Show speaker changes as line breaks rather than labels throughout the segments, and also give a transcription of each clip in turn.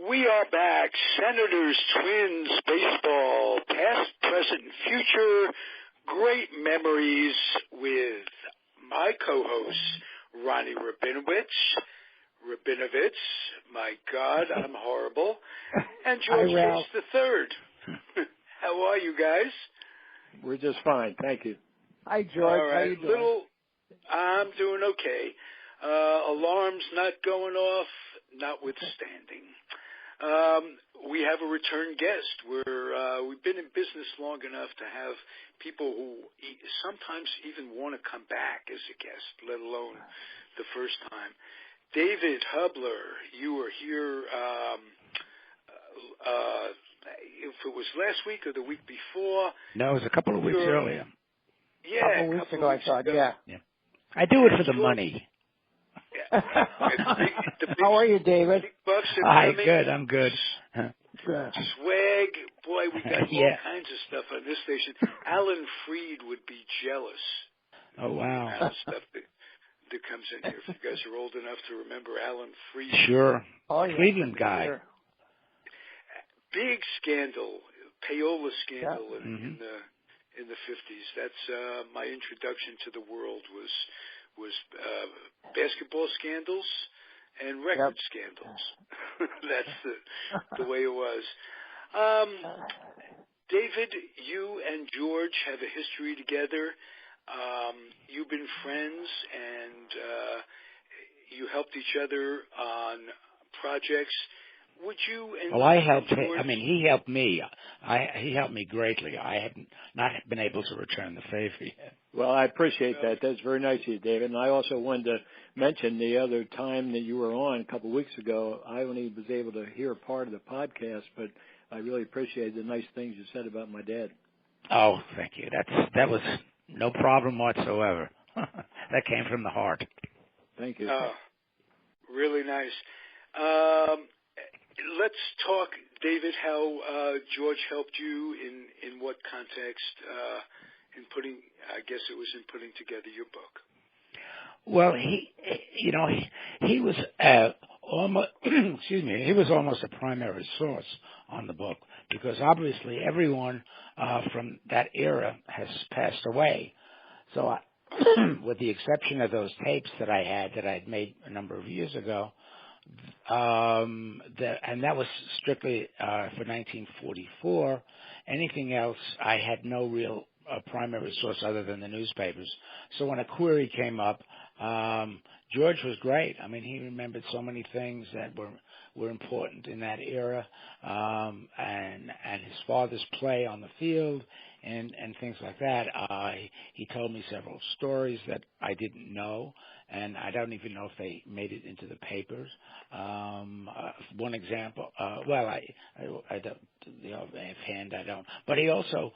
We are back. Senators, Twins, baseball, past, present, and future. Great memories with my co-host, Ronnie Rabinovitz. My God, I'm horrible. And George Ralph the Third. How are you guys?
We're just fine, thank you.
Hi, George.
All right.
How you doing?
I'm doing okay. Alarms not going off, notwithstanding. We have a return guest. We've been in business long enough to have people who sometimes even want to come back as a guest, let alone the first time. David Hubler, you were here, if it was last week or the week before.
No, it was a couple of weeks earlier.
Yeah,
a couple weeks ago, I thought, yeah.
I do it for the money.
How are you, David?
Hi, good. I'm good.
Swag, boy, we got all kinds of stuff on this station. Alan Freed would be jealous.
Oh, wow.
The amount of stuff that comes in here. If you guys are old enough to remember Alan Freed.
Sure.
Oh, yeah.
Cleveland guy.
Sure.
Big scandal, payola scandal in the 50s. That's my introduction to the world was basketball scandals and record scandals. That's the way it was. David, you and George have a history together. You've been friends, and you helped each other on projects. Would you?
Well, I helped him. I mean, he helped me. He helped me greatly. I have not been able to return the favor yet.
Well, I appreciate that. That's very nice of you, David. And I also wanted to mention the other time that you were on a couple of weeks ago, I only was able to hear part of the podcast, but I really appreciate the nice things you said about my dad.
Oh, thank you. That was no problem whatsoever. That came from the heart.
Thank you.
Really nice. Let's talk, David, how George helped you in what context in putting, I guess it was in putting together your book.
Well, he was almost, excuse me, he was almost a primary source on the book because obviously everyone from that era has passed away. So with the exception of those tapes that I had made a number of years ago, and that was strictly for 1944. Anything else, I had no real primary source other than the newspapers. So when a query came up, George was great. I mean, he remembered so many things that were important in that era, and his father's play on the field and things like that. He told me several stories that I didn't know, and I don't even know if they made it into the papers. One example, well, I don't, offhand I don't. But he also,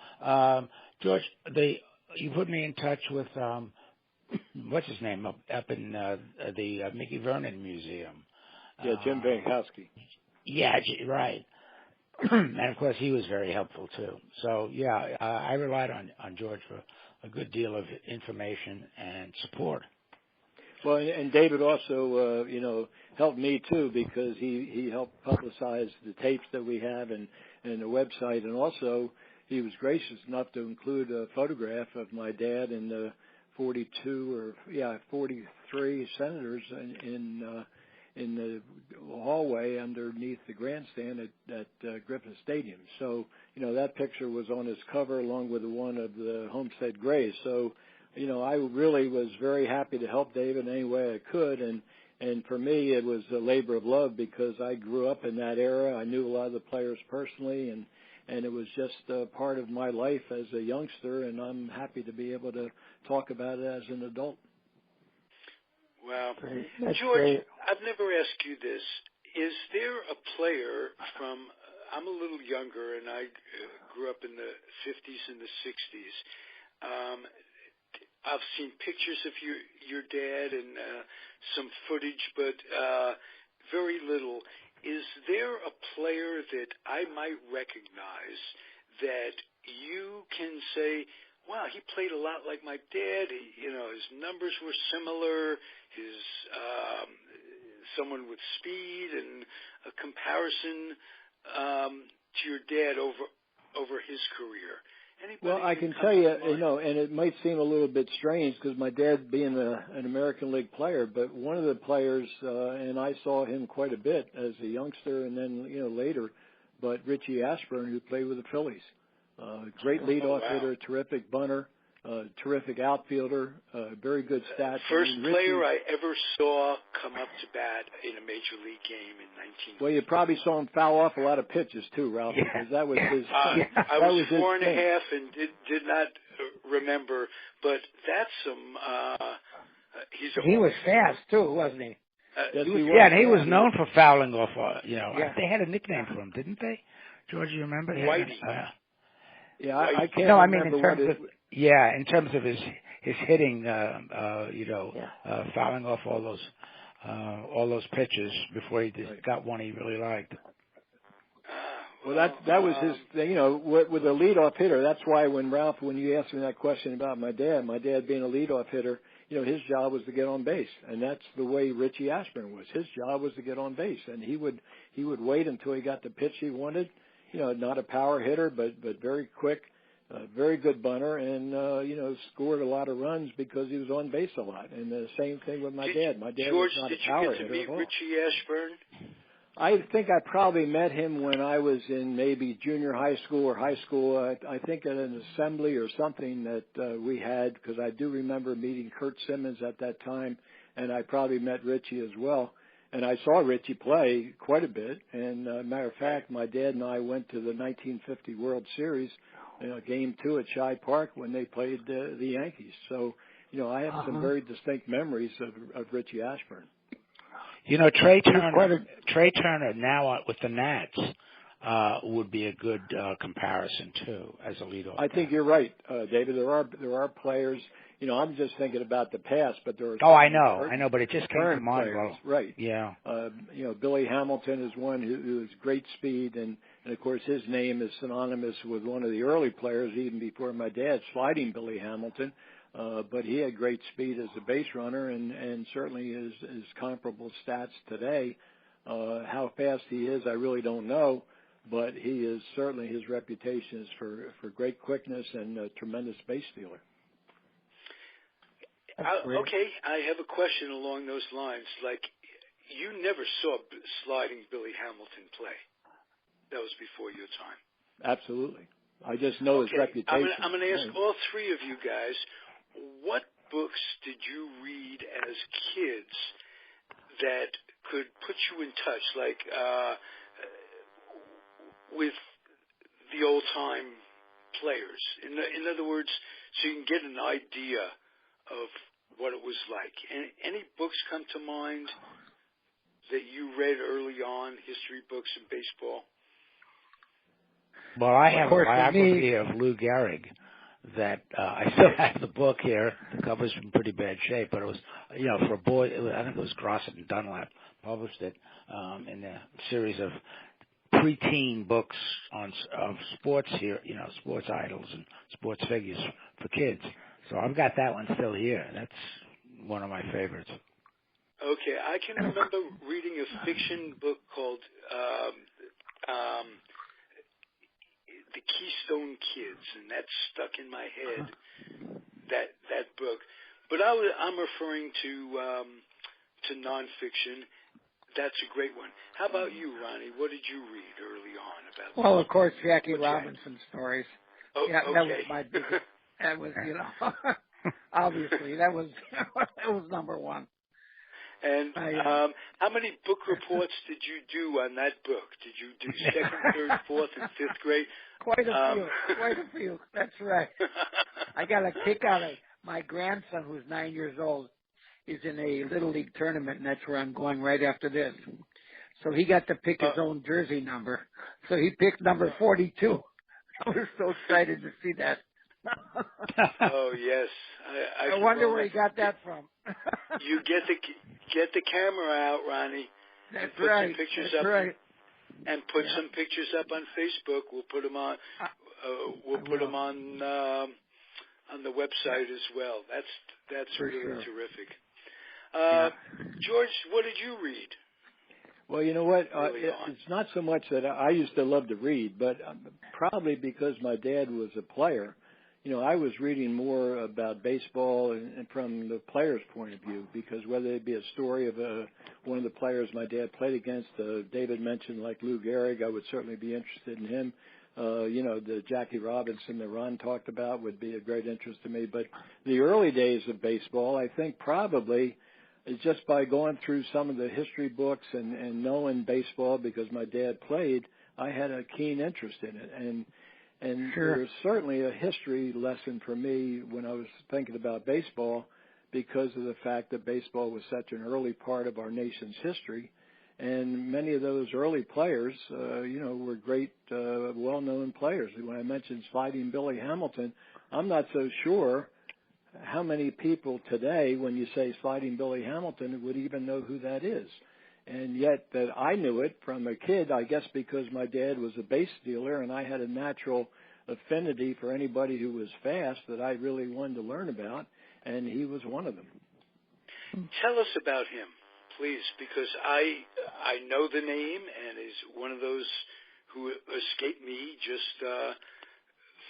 George, you put me in touch with, what's his name, up in the Mickey Vernon Museum.
Yeah, Jim Bankowski.
Yeah, right. And of course, he was very helpful too. So yeah, I relied on George for a good deal of information and support.
Well, and David also, helped me too because he helped publicize the tapes that we have and the website, and also he was gracious enough to include a photograph of my dad and the 43 senators in the hallway underneath the grandstand at Griffith Stadium. So, that picture was on his cover along with the one of the Homestead Grays. So, I really was very happy to help David any way I could. And for me, it was a labor of love because I grew up in that era. I knew a lot of the players personally, and it was just part of my life as a youngster, and I'm happy to be able to talk about it as an adult.
Wow.
That's
George,
great.
I've never asked you this. Is there a player from, I'm a little younger, and I grew up in the 50s and the 60s. I've seen pictures of your dad and some footage, but very little. Is there a player that I might recognize that you can say, wow, he played a lot like my dad. His numbers were similar. His someone with speed and a comparison to your dad over his career? Anybody
well, I can tell you, and it might seem a little bit strange because my dad being an American League player, but one of the players, and I saw him quite a bit as a youngster and then, later, but Richie Ashburn, who played with the Phillies. Great leadoff hitter, terrific bunter, terrific outfielder, very good stats.
First player I ever saw come up to bat in a major league game in 19.
Well, you probably saw him foul off a lot lot of pitches too, Ralph, because that was his.
I was 4.5 and did not remember, but that's some.
He was fast too, wasn't he?
Yes, he was.
Yeah, and he was known for fouling off. They had a nickname for him, didn't they? George, you remember?
Whitey.
Yeah, I can't.
No, I
mean
in terms of in terms of his hitting, fouling off all those pitches before he just got one he really liked.
Well, that was his. With a leadoff hitter, that's why when you asked me that question about my dad being a leadoff hitter, his job was to get on base, and that's the way Richie Ashburn was. His job was to get on base, and he would wait until he got the pitch he wanted. Not a power hitter, but very quick, very good bunter, and scored a lot of runs because he was on base a lot. And the same thing with my dad. My dad
George,
was not a power hitter.
Did you get to meet Richie Ashburn?
I think I probably met him when I was in maybe junior high school or high school. I think at an assembly or something that we had, because I do remember meeting Kurt Simmons at that time, and I probably met Richie as well. And I saw Richie play quite a bit. And matter of fact, my dad and I went to the 1950 World Series, Game 2 at Shibe Park when they played the Yankees. So, I have some very distinct memories of Richie Ashburn.
Trey Turner now with the Nats would be a good comparison too as a leadoff.
I think you're right, David. There are players. I'm just thinking about the past, but there are.
Oh, I know, but it just came to mind.
Players, right?
Yeah.
Billy Hamilton is one who has great speed, and of course his name is synonymous with one of the early players, even before my dad, sliding Billy Hamilton. But he had great speed as a base runner, and certainly his comparable stats today. How fast he is, I really don't know, but he is certainly, his reputation is for great quickness and a tremendous base stealer.
Okay, I have a question along those lines. Like, you never saw sliding Billy Hamilton play. That was before your time.
Absolutely. I just know his reputation.
I'm going to ask all three of you guys, what books did you read as kids that could put you in touch, like with the old-time players? In other words, so you can get an idea of what it was like. Any books come to mind that you read early on, history books in baseball?
Well, I have a biography of Lou Gehrig that I still have the book here. The cover's in pretty bad shape, but it was, for a boy, I think it was Grosset and Dunlap published it in a series of preteen books of sports here, sports idols and sports figures for kids. So I've got that one still here. That's one of my favorites.
Okay, I can remember reading a fiction book called The Keystone Kids, and that stuck in my head, that book. But I'm referring to nonfiction. That's a great one. How about you, Ronnie? What did you read early on about?
Well, of course, Jackie Robinson stories.
Oh,
yeah,
okay.
That was my biggest. That was, obviously that was number one.
And how many book reports did you do on that book? Did you do second, third, fourth, and fifth grade?
Quite a few. That's right. I got a kick out of my grandson, who's 9 years old, is in a Little League tournament, and that's where I'm going right after this. So he got to pick his own jersey number. So he picked number 42. I was so excited to see that.
Oh yes,
I wonder where he got that from.
You get the camera out, Ronnie.
That's
and put
right.
Some pictures
That's
up,
right.
And put some pictures up on Facebook. We'll put them on. We'll put them on the website as well. That's
For
really
sure.
terrific. George, what did you read?
Well, you know what? It's not so much that I used to love to read, but probably because my dad was a player, I was reading more about baseball and from the player's point of view, because whether it be a story of one of the players my dad played against, David mentioned, like Lou Gehrig, I would certainly be interested in him. The Jackie Robinson that Ron talked about would be a great interest to me. But the early days of baseball, I think probably is just by going through some of the history books and knowing baseball, because my dad played, I had a keen interest in it. And
sure.
There's certainly a history lesson for me when I was thinking about baseball, because of the fact that baseball was such an early part of our nation's history. And many of those early players, were great, well-known players. When I mentioned Sliding Billy Hamilton, I'm not so sure how many people today, when you say Sliding Billy Hamilton, would even know who that is. And yet that I knew it from a kid, I guess because my dad was a base stealer and I had a natural affinity for anybody who was fast that I really wanted to learn about, and he was one of them.
Tell us about him, please, because I know the name and is one of those who escaped me just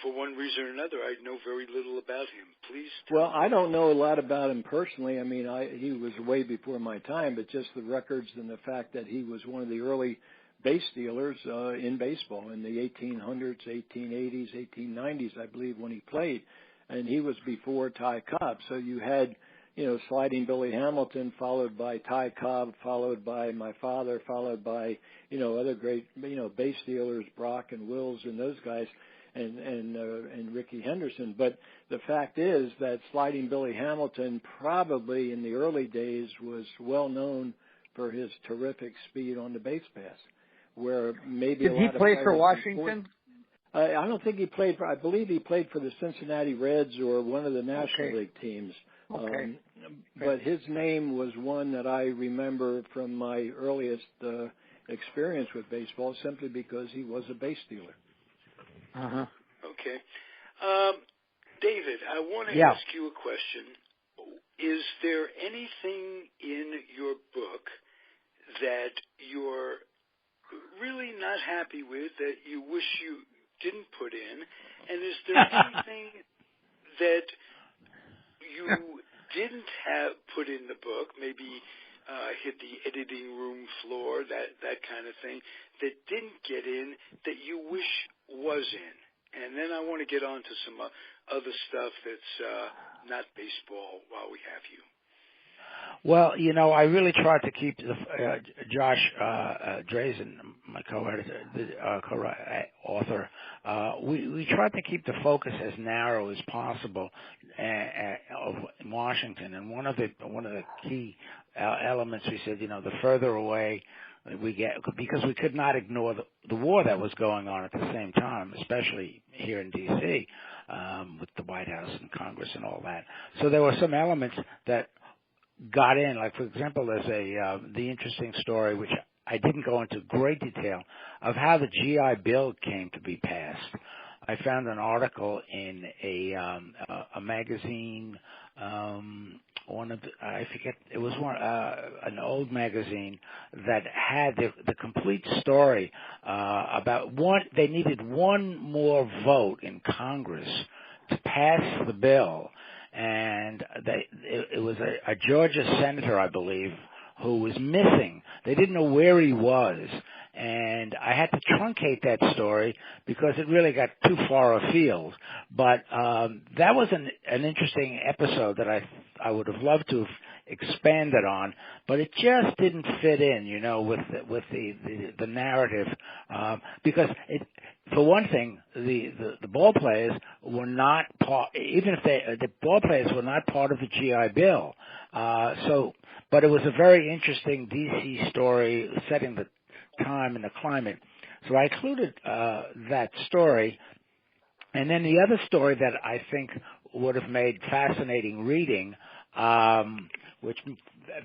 for one reason or another. I know very little about him. Please.
Well, I don't know a lot about him personally. I mean, he was way before my time, but just the records and the fact that he was one of the early base stealers in baseball in the 1800s, 1880s, 1890s, I believe, when he played. And he was before Ty Cobb. So you had, Sliding Billy Hamilton, followed by Ty Cobb, followed by my father, followed by, other great, base stealers, Brock and Wills and those guys. And Ricky Henderson. But the fact is that Sliding Billy Hamilton probably in the early days was well known for his terrific speed on the base pass, where maybe
Did
a lot
he
of
play
players
for Washington?
I don't think he played for. I believe he played for the Cincinnati Reds or one of the National League teams.
Okay.
But his name was one that I remember from my earliest experience with baseball, simply because he was a base stealer.
Uh-huh.
Okay. David, I want to ask you a question. Is there anything in your book that you're really not happy with, that you wish you didn't put in? And is there anything that you didn't have put in the book, maybe hit the editing room floor, that kind of thing, that didn't get in that you wish was in? And then I want to get on to some other stuff that's not baseball while we have you.
Well, I really tried to keep Josh Drazen, my co-editor, co-author. We tried to keep the focus as narrow as possible of Washington, and one of the key elements we said, the further away we get, because we could not ignore the war that was going on at the same time, especially here in D.C. With the White House and Congress and all that. So there were some elements that got in, like for example, there's the interesting story, which I didn't go into great detail, of how the GI Bill came to be passed. I found an article in a magazine, it was an old magazine that had the complete story about they needed one more vote in Congress to pass the bill. And it was a Georgia senator, I believe, who was missing. They didn't know where he was. And I had to truncate that story because it really got too far afield. But that was an interesting episode that I would have loved to have expanded on, but it just didn't fit in, with the narrative, because for one thing, the ball players were not part, even if the ball players were not part of the GI Bill. But it was a very interesting DC story setting the time and the climate. So I included that story. And then the other story that I think would have made fascinating reading, which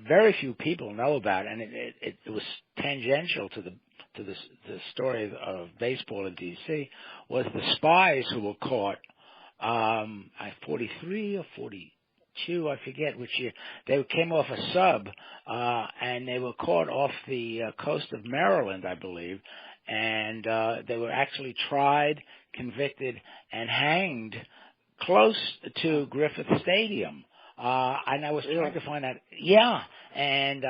very few people know about, and it was tangential to the story of baseball in D.C., was the spies who were caught, 43 or 40, II, I forget which year. They came off a sub, and they were caught off the coast of Maryland, I believe, and they were actually tried, convicted, and hanged close to Griffith Stadium. And I was trying to find out. Yeah, and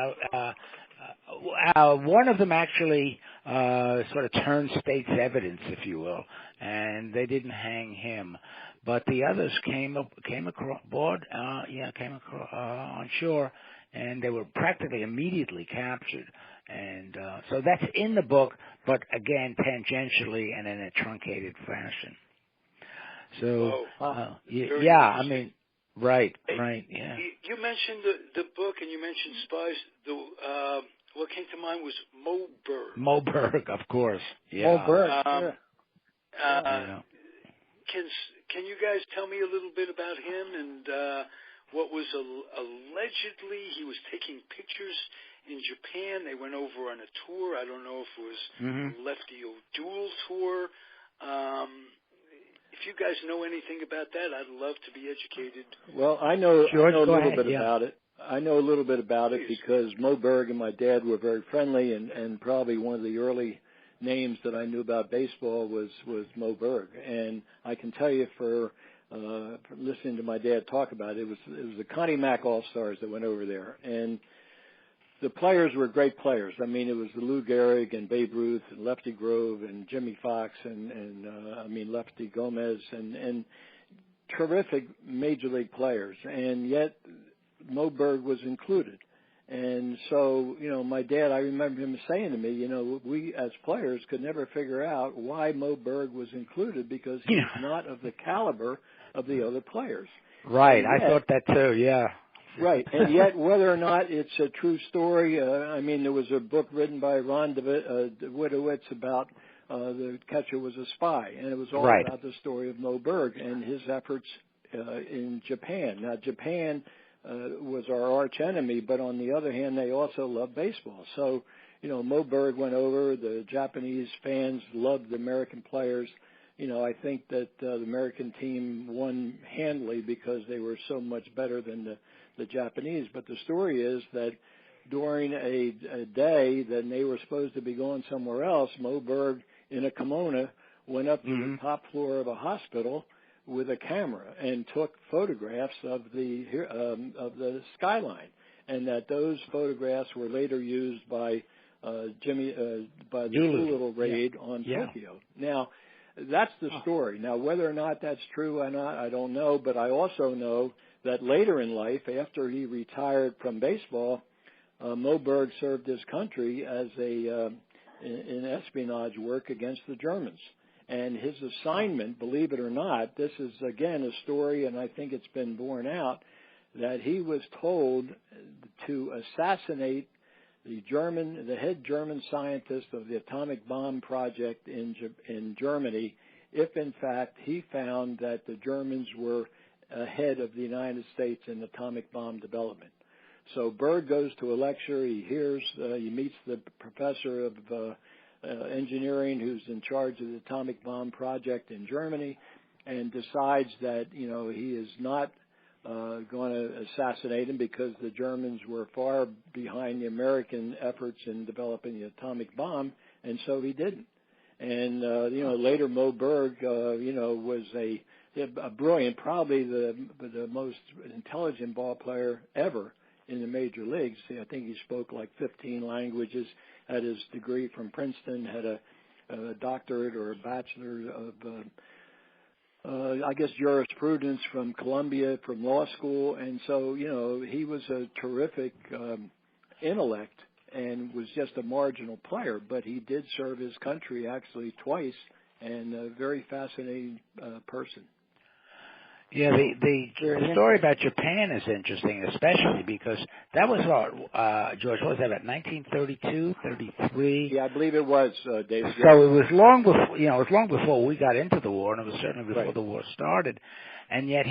one of them actually sort of turned state's evidence, if you will, and they didn't hang him. But the others came aboard, on shore, and they were practically immediately captured. And so that's in the book, but again, tangentially and in a truncated fashion. So, I mean, right, yeah.
You mentioned the book, and you mentioned spies. What came to mind was Mo Berg.
Mo Berg, of course. Yeah.
Mo Berg.
Can you guys tell me a little bit about him and what was allegedly he was taking pictures in Japan? They went over on a tour. I don't know if it was a Lefty O'Doul tour. If you guys know anything about that, I'd love to be educated.
Well, I know a little bit
yeah.
about it. I know a little bit about it because Mo Berg and my dad were very friendly, and probably one of the early names that I knew about baseball was Mo Berg. And I can tell you for listening to my dad talk about it, it was the Connie Mack All-Stars that went over there. And the players were great players. I mean, it was the Lou Gehrig and Babe Ruth and Lefty Grove and Jimmy Fox and Lefty Gomez and terrific major league players. And yet Mo Berg was included. And so, my dad, I remember him saying to me, we as players could never figure out why Mo Berg was included because he's not of the caliber of the other players.
Right. I thought that too, yeah.
Right. And yet, whether or not it's a true story, there was a book written by Ron WWII about the catcher was a spy, and it was all about the story of Mo Berg and his efforts in Japan. Now, Japan was our arch enemy, but on the other hand, they also loved baseball. So, Mo Berg went over. The Japanese fans loved the American players. I think that the American team won handily because they were so much better than the Japanese. But the story is that during a day that they were supposed to be going somewhere else, Mo Berg, in a kimono, went up to the top floor of a hospital with a camera and took photographs of the skyline, and that those photographs were later used by the Doolittle raid on Tokyo. Now, that's the story. Now, whether or not that's true or not, I don't know, but I also know that later in life, after he retired from baseball, Mo Berg served his country as in espionage work against the Germans. And his assignment, believe it or not, this is, again, a story, and I think it's been borne out, that he was told to assassinate the head German scientist of the atomic bomb project in Germany, if, in fact, he found that the Germans were ahead of the United States in atomic bomb development. So Berg goes to a lecture. He meets the professor of engineering who's in charge of the atomic bomb project in Germany, and decides that he is not going to assassinate him because the Germans were far behind the American efforts in developing the atomic bomb, and so he didn't. And later Mo Berg was a brilliant, probably the most intelligent ball player ever in the major leagues. I think he spoke like 15 languages, had his degree from Princeton, had a doctorate or a bachelor of, jurisprudence from Columbia, from law school. And so, he was a terrific intellect and was just a marginal player. But he did serve his country actually twice, and a very fascinating person.
Yeah, the story about Japan is interesting, especially because that was George, what was that, about 1932, 33?
Yeah, I believe it was, David.
So it was long before we got into the war, and it was certainly before the war started. And yet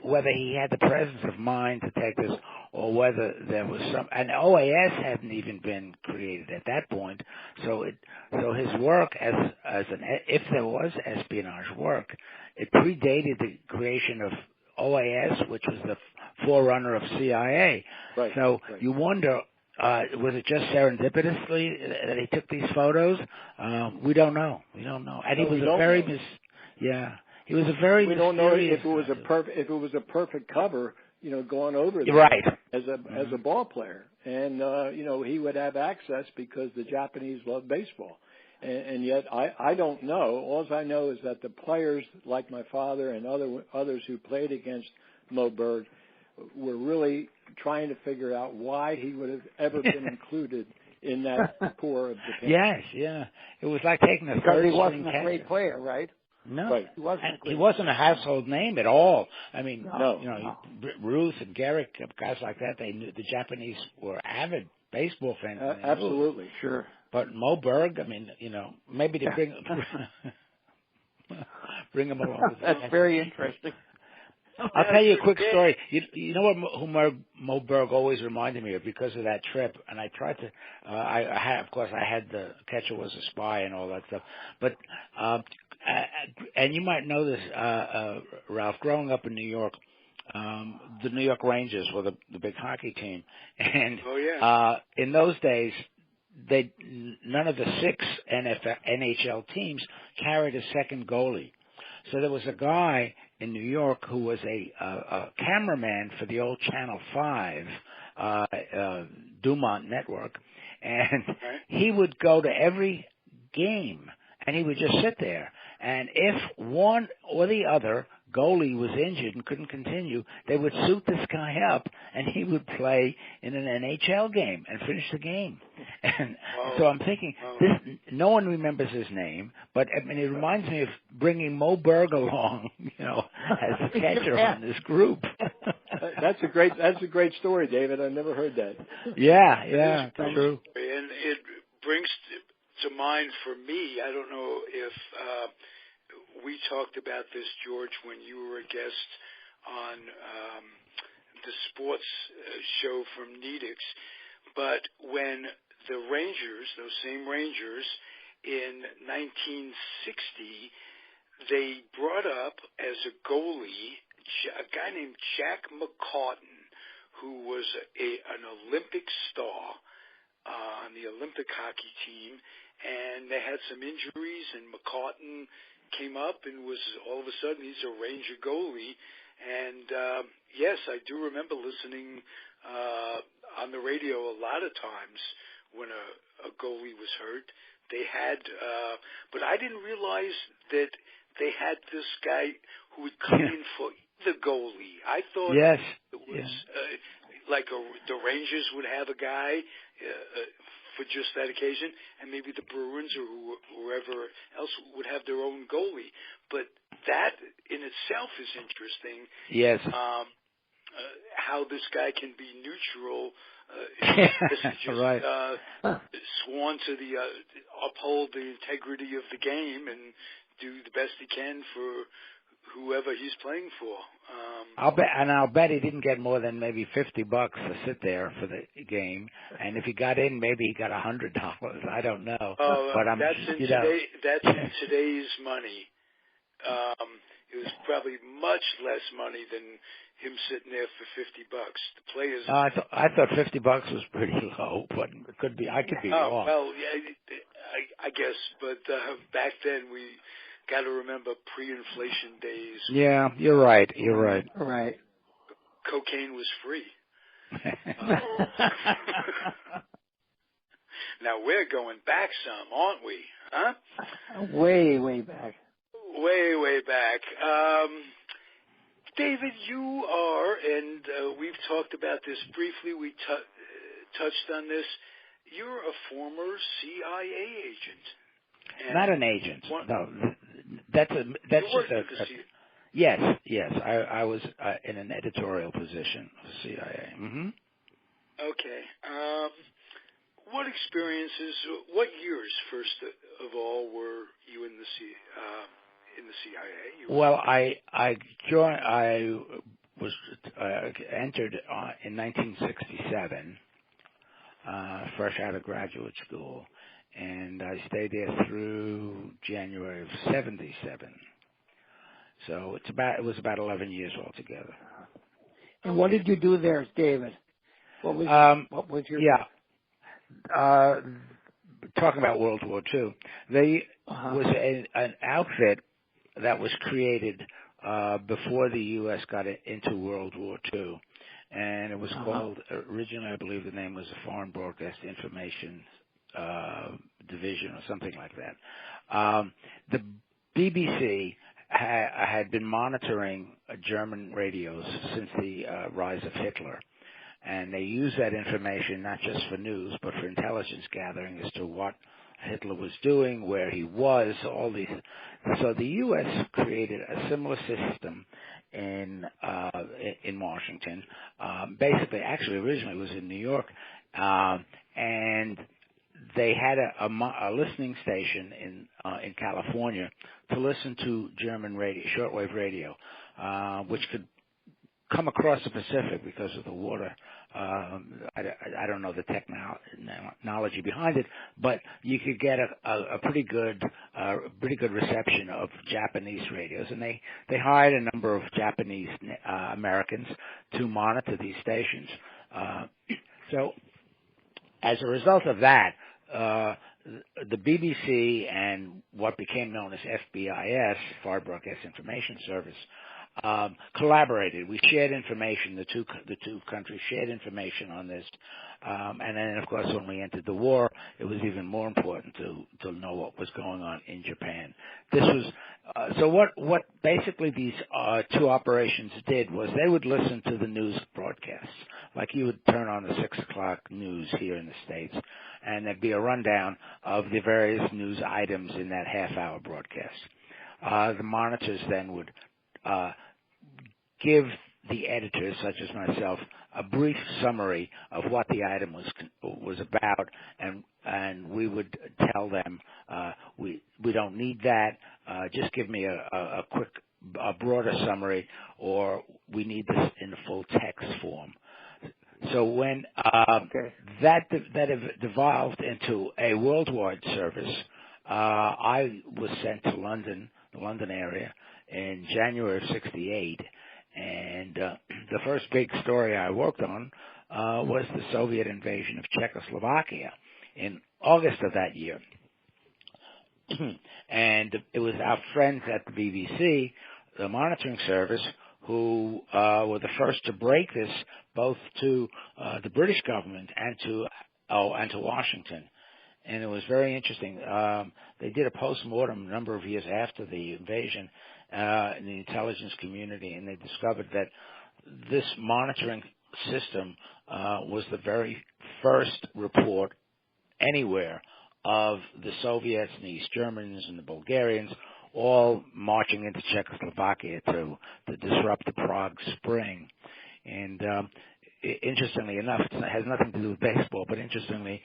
whether he had the presence of mind to take this, or whether there was and OAS hadn't even been created at that point. So his work if there was espionage work, it predated the creation of OAS, which was the forerunner of CIA.
Right.
So
right.
you wonder, was it just serendipitously that he took these photos? We don't know. We don't know. And he was a very he was a very
we don't know
mysterious.
if it was a perfect cover, going over there
right
as a ball player, and he would have access because the Japanese love baseball, and yet I don't know. All I know is that the players like my father and others who played against Moberg were really trying to figure out why he would have ever been included in that tour of Japan.
Yes, yeah. It was like taking a
because
third
he wasn't
string
a great
catcher.
player, right?
No,
right.
He wasn't a household name at all. I mean,
No.
Ruth and Garrick, guys like that, they knew the Japanese were avid baseball fans.
Absolutely,
sure.
But Moberg, I mean, maybe to bring him along.
That's very interesting.
I'll tell you a quick story. You know what who Moberg always reminded me of because of that trip, and I tried to. Of course, I had the catcher was a spy and all that stuff. But and you might know this, Ralph. Growing up in New York, the New York Rangers were the big hockey team, and in those days, none of the 6 NHL teams carried a second goalie. So there was a guy in New York who was a cameraman for the old Channel 5 Dumont network, and he would go to every game, and he would just sit there. And if one or the other goalie was injured and couldn't continue, they would suit this guy up, and he would play in an NHL game and finish the game. And so I'm thinking, no one remembers his name, but I mean, it reminds me of bringing Moberg along, as the catcher on this group.
That's a great story, David. I've never heard that.
Yeah, true.
And it brings to mind for me, I don't know if we talked about this, George, when you were a guest on the sports show from Nedick's, but when the Rangers, those same Rangers, in 1960, they brought up as a goalie a guy named Jack McCartan, who was an Olympic star on the Olympic hockey team, and they had some injuries, and McCartan came up and was all of a sudden he's a Ranger goalie. And yes, I do remember listening on the radio a lot of times when a goalie was hurt. They had, but I didn't realize that they had this guy who would come in for the goalie. I thought it was like the Rangers would have a guy for just that occasion, and maybe the Bruins or whoever else would have their own goalie. But that in itself is interesting.
Yes.
How this guy can be neutral, just sworn to the uphold the integrity of the game and do the best he can for whoever he's playing for.
I'll bet he didn't get more than maybe $50 to sit there for the game, and if he got in, maybe he got $100. I don't know. But
that's in today's money. It was probably much less money than him sitting there for $50. The players.
I thought $50 was pretty low, but it could be. I could be wrong.
Well, yeah, I guess, but back then we got to remember pre-inflation days.
Yeah, you're right.
Right.
Cocaine was free. Now we're going back some, aren't we? Huh?
Way, way back.
Way back. David, you are, and we've talked about this briefly. We touched on this. You're a former CIA agent.
Not an agent. No, that's just yes. I was in an editorial position of CIA. Mm-hmm.
Okay. What experiences? What years, first of all, were you in the CIA?
Well, I joined. I was entered in 1967, fresh out of graduate school, and I stayed there through January of '77. So it was about 11 years altogether.
And what did you do there, David? What was your...
Yeah. Talking about World War II, there was an outfit that was created before the U.S. got into World War II, and it was called, originally I believe the name was the Foreign Broadcast Information Division or something like that. The BBC had been monitoring German radios since the rise of Hitler. And they used that information not just for news, but for intelligence gathering as to what Hitler was doing, where he was, all these. So the U.S. created a similar system in Washington. Basically, actually, originally it was in New York, and they had a listening station in California to listen to German radio, shortwave radio, which could come across the Pacific because of the water. I don't know the technology behind it, but you could get a pretty good reception of Japanese radios, and they hired a number of Japanese Americans to monitor these stations. So as a result of that, the BBC and what became known as FBIS, Foreign Broadcast Information Service, collaborated. We shared information. The two countries shared information on this, and then, of course, when we entered the war, it was even more important to know what was going on in Japan. This was so. What basically these two operations did was they would listen to the news broadcasts, like you would turn on the 6 o'clock news here in the States, and there'd be a rundown of the various news items in that half-hour broadcast. The monitors then would give the editors, such as myself, a brief summary of what the item was about, and we would tell them, we don't need that. Just give me a quick, broader summary, or we need this in the full text form. So when that devolved into a worldwide service, I was sent to London, the London area, in January of '68, and the first big story I worked on was the Soviet invasion of Czechoslovakia in August of that year. And it was our friends at the BBC, the monitoring service, who were the first to break this, both to the British government and to Washington. And it was very interesting. They did a post-mortem a number of years after the invasion in the intelligence community, and they discovered that this monitoring system was the very first report anywhere of the Soviets and the East Germans and the Bulgarians all marching into Czechoslovakia to disrupt the Prague Spring. And interestingly enough, it has nothing to do with baseball, but interestingly,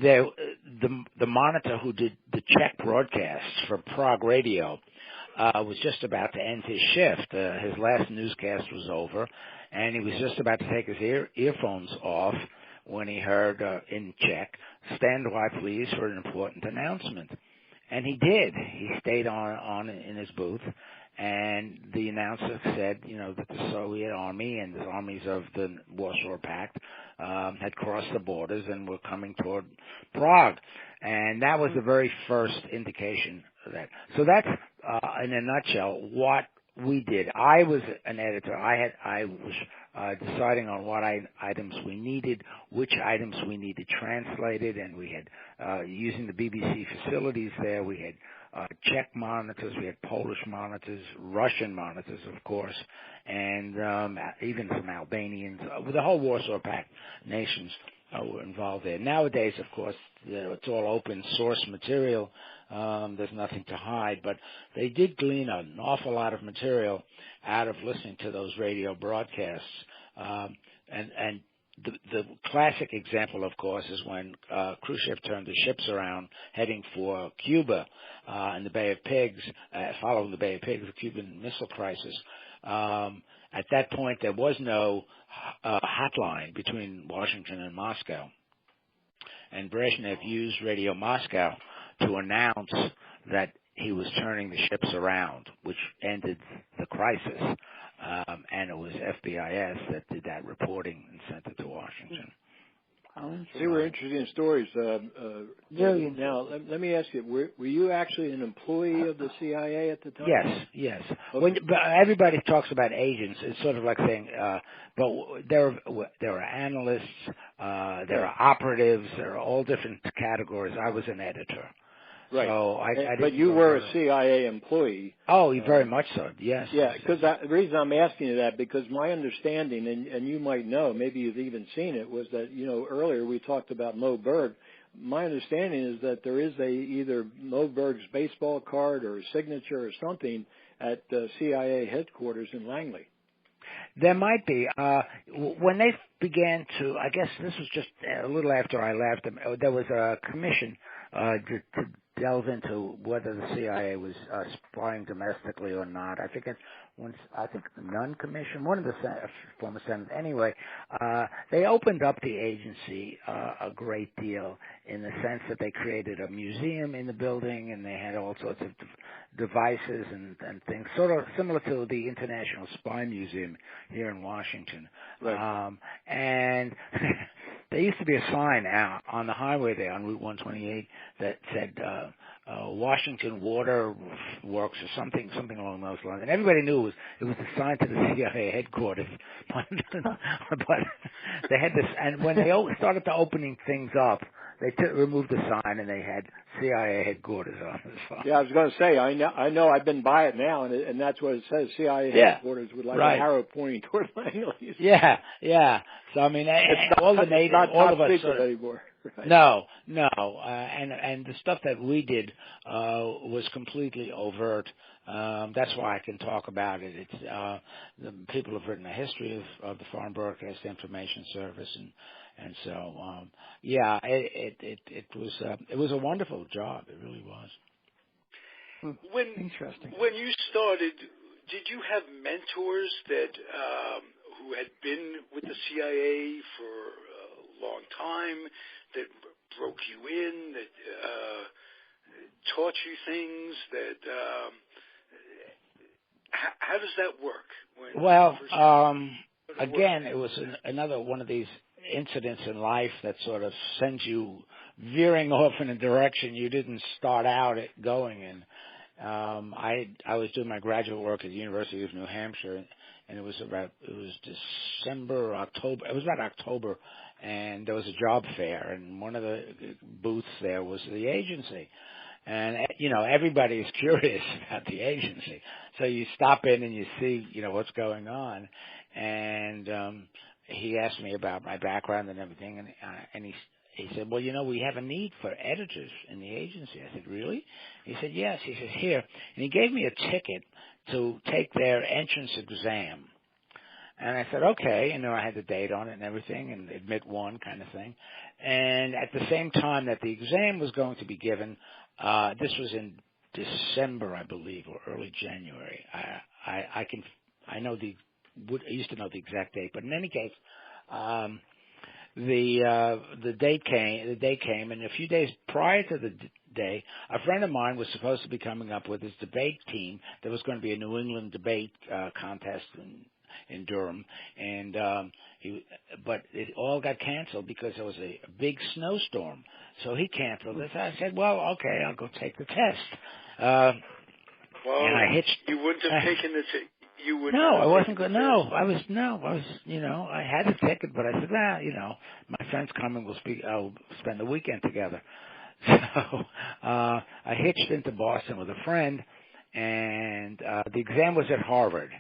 the monitor who did the Czech broadcasts for Prague Radio was just about to end his shift. His last newscast was over, and he was just about to take his earphones off when he heard in Czech, "Stand by, please, for an important announcement." And he did. He stayed on in his booth, and the announcer said, that the Soviet army and the armies of the Warsaw Pact had crossed the borders and were coming toward Prague. And that was the very first indication of that. So that's, in a nutshell, what we did. I was an editor. I was deciding on what items we needed, which items we needed translated, and we had, using the BBC facilities there, we had Czech monitors, we had Polish monitors, Russian monitors, of course, and even some Albanians. The whole Warsaw Pact nations were involved there. Nowadays, of course, it's all open source material. There's nothing to hide, but they did glean an awful lot of material out of listening to those radio broadcasts. And the classic example, of course, is when Khrushchev turned the ships around heading for Cuba in the Bay of Pigs, following the Bay of Pigs, the Cuban Missile Crisis. At that point, there was no hotline between Washington and Moscow. And Brezhnev used Radio Moscow to announce that he was turning the ships around, which ended the crisis. And it was FBIS that did that reporting and sent it to Washington.
They were interesting stories. Now, let me ask you, were you actually an employee of the CIA at the time?
Yes.
Okay.
But everybody talks about agents. It's sort of like saying, but there are analysts, there are operatives, there are all different categories. I was an editor.
Right.
So
but you were a CIA employee.
Oh, very much so. Yes.
Yeah, because the reason I'm asking you that, because my understanding, and you might know, maybe you've even seen it, was that, earlier we talked about Mo Berg. My understanding is that there is either Mo Berg's baseball card or a signature or something at CIA headquarters in Langley.
There might be. When they began to, I guess this was just a little after I left, there was a commission to delve into whether the CIA was spying domestically or not. I think the Nunn Commission, one of the former senators. Anyway, they opened up the agency a great deal in the sense that they created a museum in the building, and they had all sorts of devices and things, sort of similar to the International Spy Museum here in Washington.
Right.
And there used to be a sign out on the highway there on Route 128 that said Washington Water Works or something along those lines. And everybody knew it was the sign to the CIA headquarters. But they had this, and when they started to opening things up, they removed the sign and they had CIA headquarters on the sign.
Yeah, I was going to say, I know I've been by it now, and that's what it says, CIA headquarters with like an arrow pointing toward Langley.
Yeah. So I mean, all the natives, all of us
anymore. Right.
No, and the stuff that we did was completely overt. That's why I can talk about it. It's the people have written a history of the Foreign Broadcast Information Service, and so it was a wonderful job. It really was.
Interesting.
When you started, did you have mentors that who had been with the CIA for a long time, that broke you in, that taught you things? That how does that work?
Again, it was another one of these incidents in life that sort of sends you veering off in a direction you didn't start out going in. I was doing my graduate work at the University of New Hampshire, and it was December or October. It was about October, and there was a job fair, and one of the booths there was the agency. And, everybody is curious about the agency. So you stop in and you see, what's going on. And he asked me about my background and everything, and he said, well, we have a need for editors in the agency. I said, really? He said, yes. He said, here. And he gave me a ticket to take their entrance exam. And I said, okay. And I had the date on it and everything, and admit one kind of thing. And at the same time that the exam was going to be given, this was in December, I believe, or early January. I used to know the exact date, but in any case, the day came, and a few days prior to the day, a friend of mine was supposed to be coming up with his debate team. There was going to be a New England debate contest in Durham, but it all got canceled because there was a big snowstorm. So he canceled it. I said, well, okay, I'll go take the test. And I hitched.
You wouldn't have taken the ticket.
No, I wasn't going. I had the ticket, but I said, my friend's coming. I'll spend the weekend together. So I hitched into Boston with a friend, and the exam was at Harvard.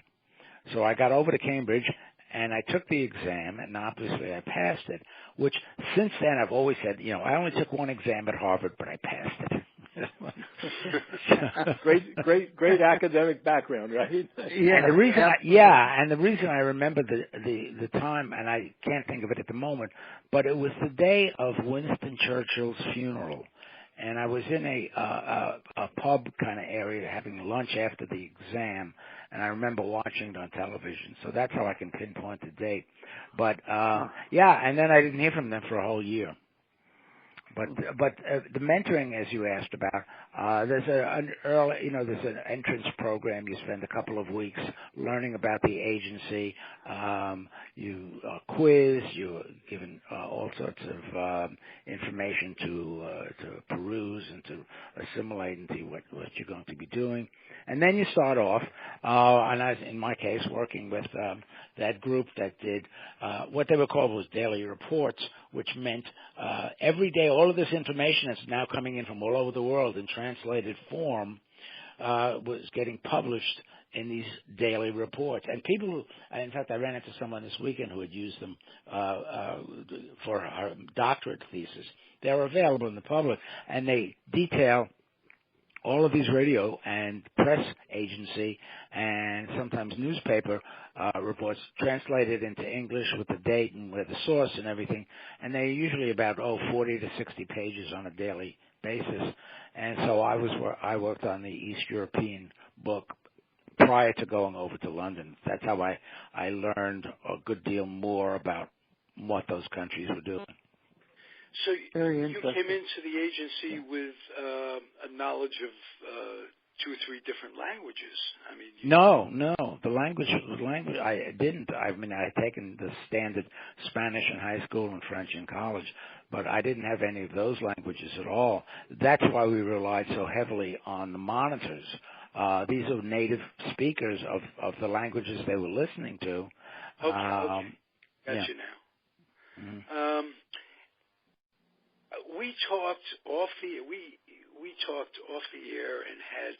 So I got over to Cambridge, and I took the exam, and obviously I passed it, which since then I've always said, I only took one exam at Harvard, but I passed it.
Great academic background, right?
Yeah. And the reason I remember the time, and I can't think of it at the moment, but it was the day of Winston Churchill's funeral. And I was in a pub kind of area having lunch after the exam, and I remember watching it on television. So that's how I can pinpoint the date. But and then I didn't hear from them for a whole year. But the mentoring, as you asked about, there's there's an entrance program. You spend a couple of weeks learning about the agency. You quiz. You're given all sorts of information to peruse and to assimilate into what you're going to be doing. And then you start off, and I, in my case, working with that group that did what they were called was daily reports, which meant every day all of this information that's now coming in from all over the world in translated form was getting published in these daily reports. And people, in fact, I ran into someone this weekend who had used them for her doctorate thesis. They're available in the public, and they detail all of these radio and press agency and sometimes newspaper reports translated into English with the date and with the source and everything. And they're usually about 40 to 60 pages on a daily basis. And so I worked on the East European book prior to going over to London. That's how I learned a good deal more about what those countries were doing.
So you came into the agency with a knowledge of 2 or 3 different languages. I mean,
no. The language I didn't. I mean, I had taken the standard Spanish in high school and French in college, but I didn't have any of those languages at all. That's why we relied so heavily on the monitors. These are native speakers of the languages they were listening to.
Okay. Got you now.
Mm-hmm.
We talked off the air and had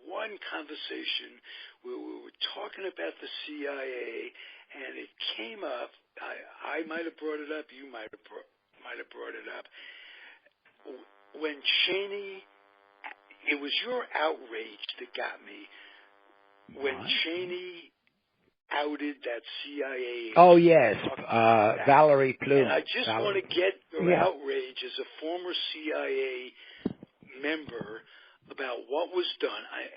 one conversation where we were talking about the CIA, and it came up. I might have brought it up. You might have brought it up. When Cheney, it was your outrage that got me. When Cheney outed that CIA.
Oh, yes, Valerie Plum.
And I just want to get your outrage as a former CIA member about what was done.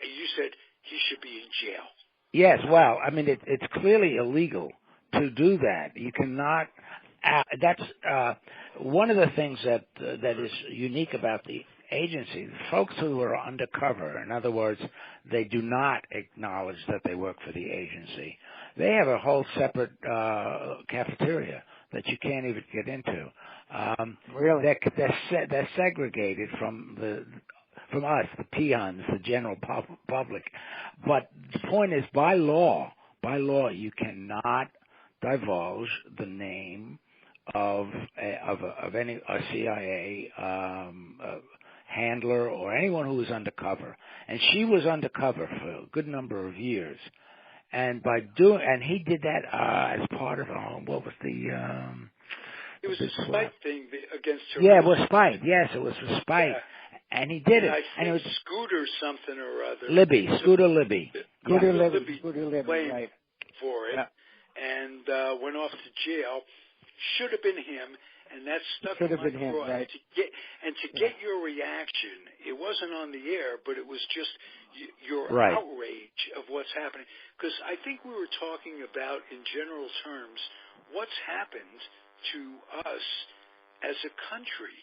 You said he should be in jail.
Yes, well, I mean, it's clearly illegal to do that. You cannot. That's one of the things that is unique about the agency. The folks who are undercover, in other words, they do not acknowledge that they work for the agency. They have a whole separate cafeteria that you can't even get into.
Really?
They're segregated from us, the peons, the general public. But the point is, by law, you cannot divulge the name of a CIA handler or anyone who was undercover. And she was undercover for a good number of years. And he did that as part of what was the
it was a spite thing against her.
Yeah, it was spite. Yes, it was for spite. Yeah. And he did it.
And it was Scooter something or other.
Scooter Libby.
Scooter Libby, right.
For it, and went off to jail. Should have been him, and that stuck in my craw.
Right.
To get your reaction, it wasn't on the air, but it was just your outrage of what's happening. Because I think we were talking about, in general terms, what's happened to us as a country.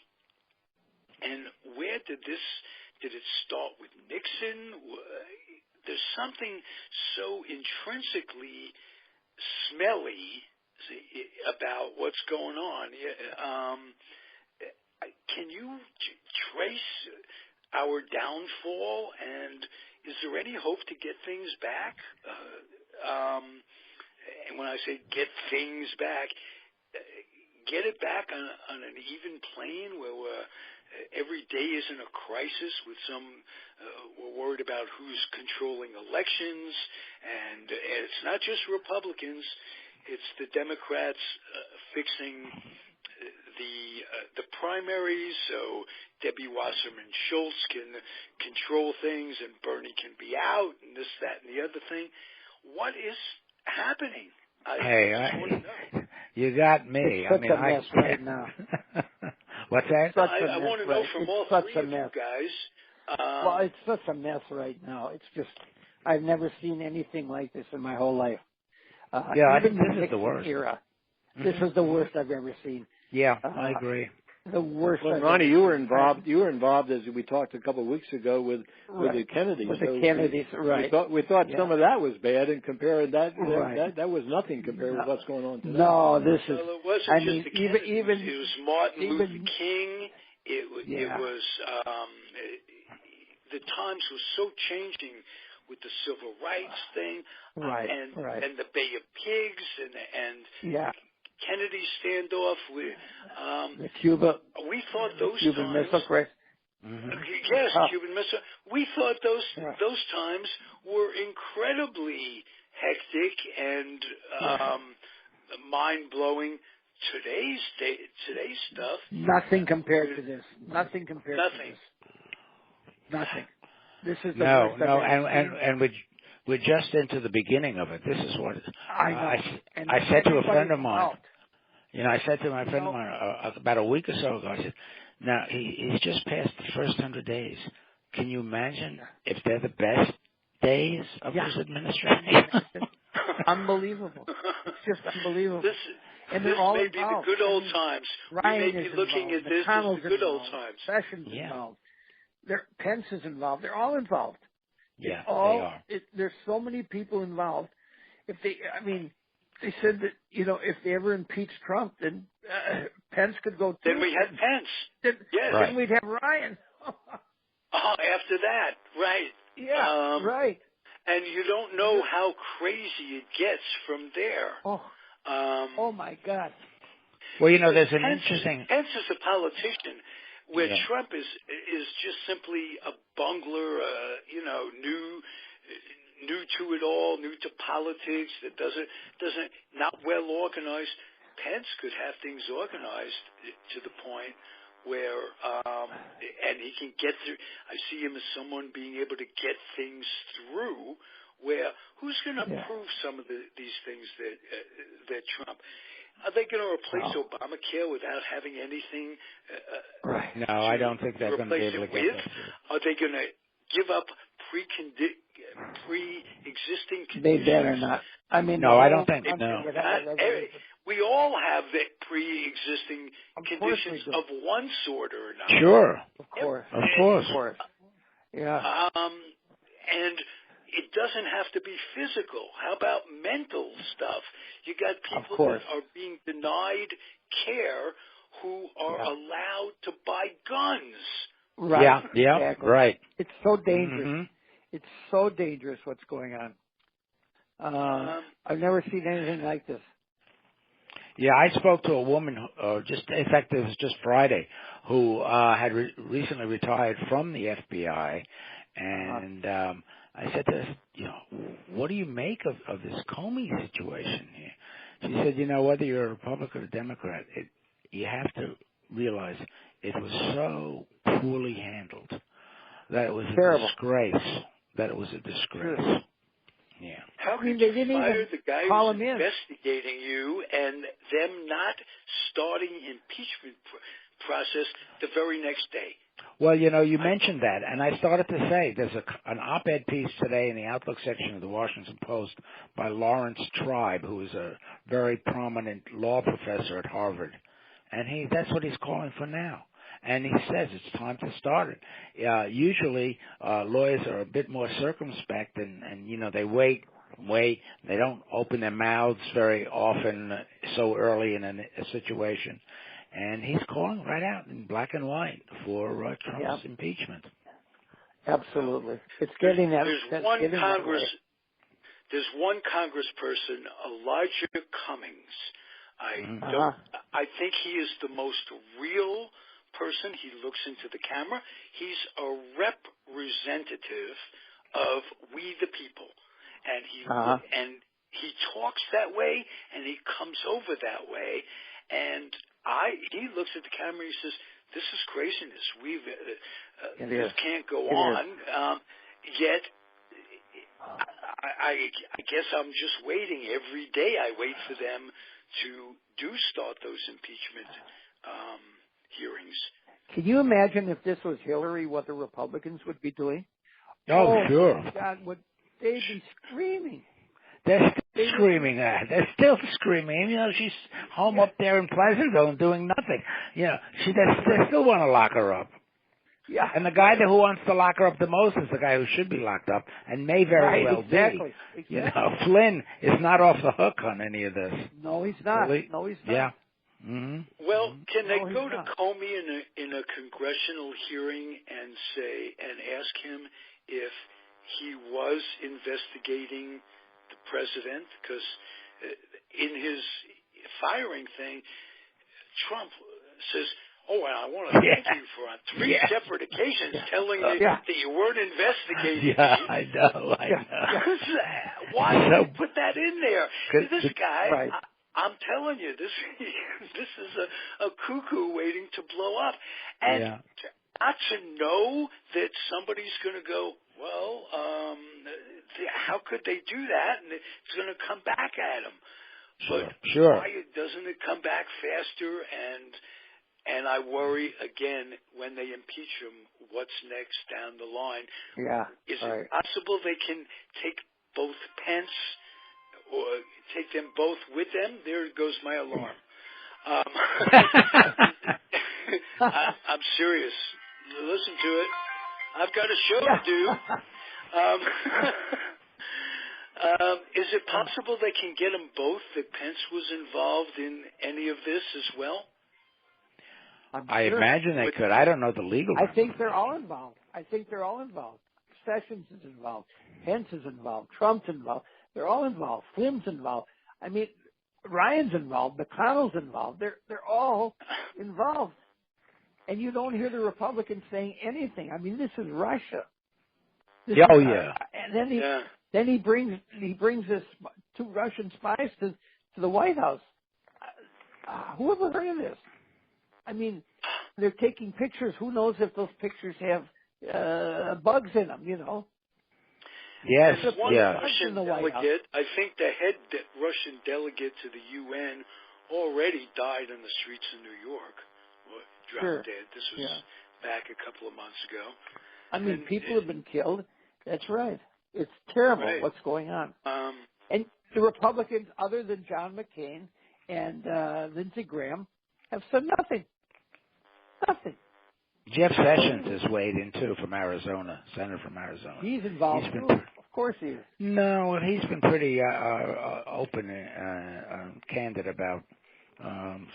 And where did it start with Nixon? There's something so intrinsically smelly about what's going on. Can you trace our downfall, and is there any hope to get things back? And when I say get things back, get it back on an even plane where every day isn't a crisis with we're worried about who's controlling elections, and it's not just Republicans. It's the Democrats fixing the primaries, so Debbie Wasserman Schultz can control things and Bernie can be out and this, that, and the other thing. What is happening? I want to know.
You got me.
It's such a mess right now.
What's that?
I want to know from all three of you guys.
Well, it's such a mess right now. It's just, I've never seen anything like this in my whole life.
I think this is the worst.
Era. This is the worst I've ever seen.
Yeah, I agree.
the worst.
Well, Ronnie, you were involved. You were involved, as we talked a couple of weeks ago, with the Kennedys.
With the Kennedys, right?
We thought some of that was bad, and comparing that was nothing compared with what's going on today.
No, this is.
Well, it wasn't just the Kennedys. It was Martin Luther King. It was the times were so changing with the civil rights thing, and the Bay of Pigs, and Kennedy standoff with
the Cuba.
We thought those
Cuban
times.
Missile Crisis.
Yes, Cuban Missile. We thought those times were incredibly hectic and mind blowing. Today's stuff.
Nothing compared to this. Nothing compared to this. Nothing. This is the
no, and we're just into the beginning of it. This is what I said to a friend of mine. I said to my friend of mine about a week or so ago. I said, "Now he's just passed the first 100 days. Can you imagine if they're the best days of his administration?"
Unbelievable. It's just unbelievable.
This
they're all
may be the good old times.
Ryan
we may be looking at this as the good old times.
Sessions involved. Pence is involved. They're all involved.
Yeah, they are.
There's so many people involved. They said that if they ever impeached Trump, then Pence could go too.
Then we had Pence.
Then we'd have Ryan.
After that, right?
Yeah, right.
And you don't know how crazy it gets from there.
Oh my God.
Well, there's an interesting.
Pence is a politician, where Trump is just simply a bungler, new to it all, new to politics, that doesn't not well organized. Pence could have things organized to the point where and he can get through. I see him as someone being able to get things through. Where who's going to approve some of these things that Trump? Are they going to replace Obamacare without having anything?
Right.
No, I don't think they're going to be able to get that.
Are they going to give up pre-existing conditions?
They better not.
No, I don't think. No.
We all have the pre-existing conditions of one sort or another.
Sure.
Of course.
Yeah. And it doesn't have to be physical. How about mental stuff? You got people that are being denied care who are allowed to buy guns.
Right.
Yeah.
Exactly.
Right.
It's so dangerous.
Mm-hmm.
It's so dangerous what's going on. I've never seen anything like this.
Yeah, I spoke to a woman, in fact, it was just Friday, who had recently retired from the FBI, and I said to her, what do you make of this Comey situation here? She said, whether you're a Republican or Democrat, you have to realize it was so poorly handled that it was a disgrace.
Sure.
Yeah. How can you fire the guy who's investigating you and them not starting impeachment process the very next day?
Well, you mentioned that, and I started to say there's an op-ed piece today in the Outlook section of the Washington Post by Lawrence Tribe, who is a very prominent law professor at Harvard, and that's what he's calling for now. And he says it's time to start it. Usually, lawyers are a bit more circumspect, and they wait. They don't open their mouths very often so early in a situation. And he's calling right out in black and white for Trump's impeachment.
Absolutely. It's getting that.
There's one congressperson, Elijah Cummings. I think he is the most real person. He looks into the camera. He's a representative of we the people, and he talks that way, and he comes over that way, and he looks at the camera and he says, "This is craziness. This can't go on." Yet, I guess I'm just waiting. Every day I wait for them to start those impeachment hearings.
Can you imagine if this was Hillary, what the Republicans would be doing?
Oh, sure.
My God, they'd be screaming.
They're screaming at. They're still screaming. You know, she's home up there in Pleasantville and doing nothing. You know, they still want to lock her up.
Yeah.
And the guy who wants to lock her up the most is the guy who should be locked up and may very well be.
Exactly.
You know, Flynn is not off the hook on any of this.
No, he's not.
Really?
No, he's not.
Yeah. Mm-hmm.
Well, can they go to
not.
Comey in a congressional hearing and ask him if he was investigating the president? Because in his firing thing, Trump says, "Oh, and I want to thank you for on 3 separate occasions telling me that you weren't investigating me."
Yeah, I know.
Why did you put that in there? This guy,
right.
I'm telling you, this is a cuckoo waiting to blow up. And not to know that somebody's going to go, well, how could they do that? And it's going to come back at them.
Sure.
Why doesn't it come back faster? And I worry, again, when they impeach him, what's next down the line?
Yeah.
Is it possible they can take both Pence or take them both with them? There goes my alarm. I'm serious. Listen to it. I've got a show to do. Is it possible they can get them both, that Pence was involved in any of this as well?
I imagine they could. I don't know the legal.
I think they're all involved. Sessions is involved. Pence is involved. Trump's involved. They're all involved. Flynn's involved. I mean, Ryan's involved. McConnell's involved. They're all involved. And you don't hear the Republicans saying anything. I mean, this is Russia. And then he brings this 2 Russian spies to the White House. Who ever heard of this? I mean, they're taking pictures. Who knows if those pictures have bugs in them, you know?
Yes,
one Russian delegate, I think the head Russian delegate to the UN already died in the streets of New York. Dropped dead. This was back a couple of months ago.
I mean, people have been killed. That's right. It's terrible what's going on. And the Republicans, other than John McCain and Lindsey Graham, have said nothing. Nothing.
Jeff Sessions is weighed in, too, from Arizona, senator from Arizona.
He's involved, too. Of course he is.
No, he's been pretty open and candid about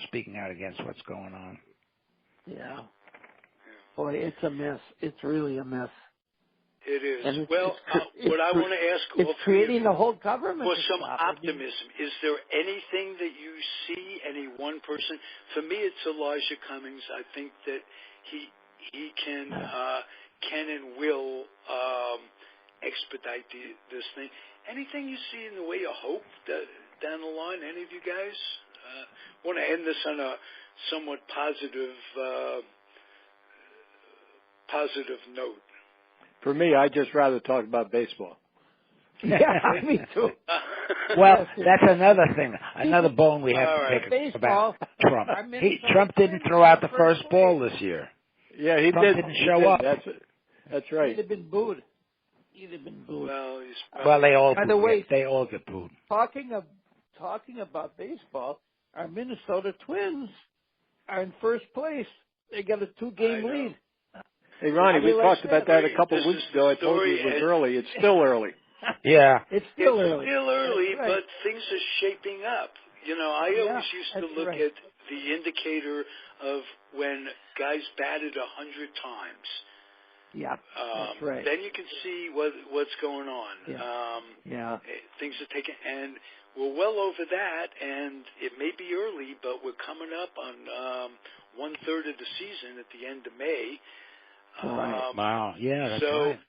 speaking out against what's going on.
Yeah. Boy, it's a mess. It's really a mess.
It is.
And
what I want to ask
it's creating the whole government
for some optimism. Is there anything that you see, any one person? For me, it's Elijah Cummings. I think that he can and will expedite this thing. Anything you see in the way of hope down the line? Any of you guys want to end this on a somewhat positive note?
For me, I'd just rather talk about baseball.
Yeah, me too.
Well, that's another thing, another bone we have to pick about Trump. Trump didn't throw out the first ball this year.
Yeah, he
Trump didn't show up.
That's right.
He'd have been booed.
Well, they all get booed.
Talking about baseball, our Minnesota Twins are in first place. They got a 2-game lead.
Hey, Ronnie, we talked about that a couple of weeks ago. I told you it was early. It's still early.
Yeah.
It's still early.
But things are shaping up. You know, I always used to look at the indicator of when guys batted 100 times.
Yeah, that's right.
Then you can see what's going on. Things are taking, and we're well over that, and it may be early, but we're coming up on 1/3 of the season at the end of May.
Wow. Yeah, that's right.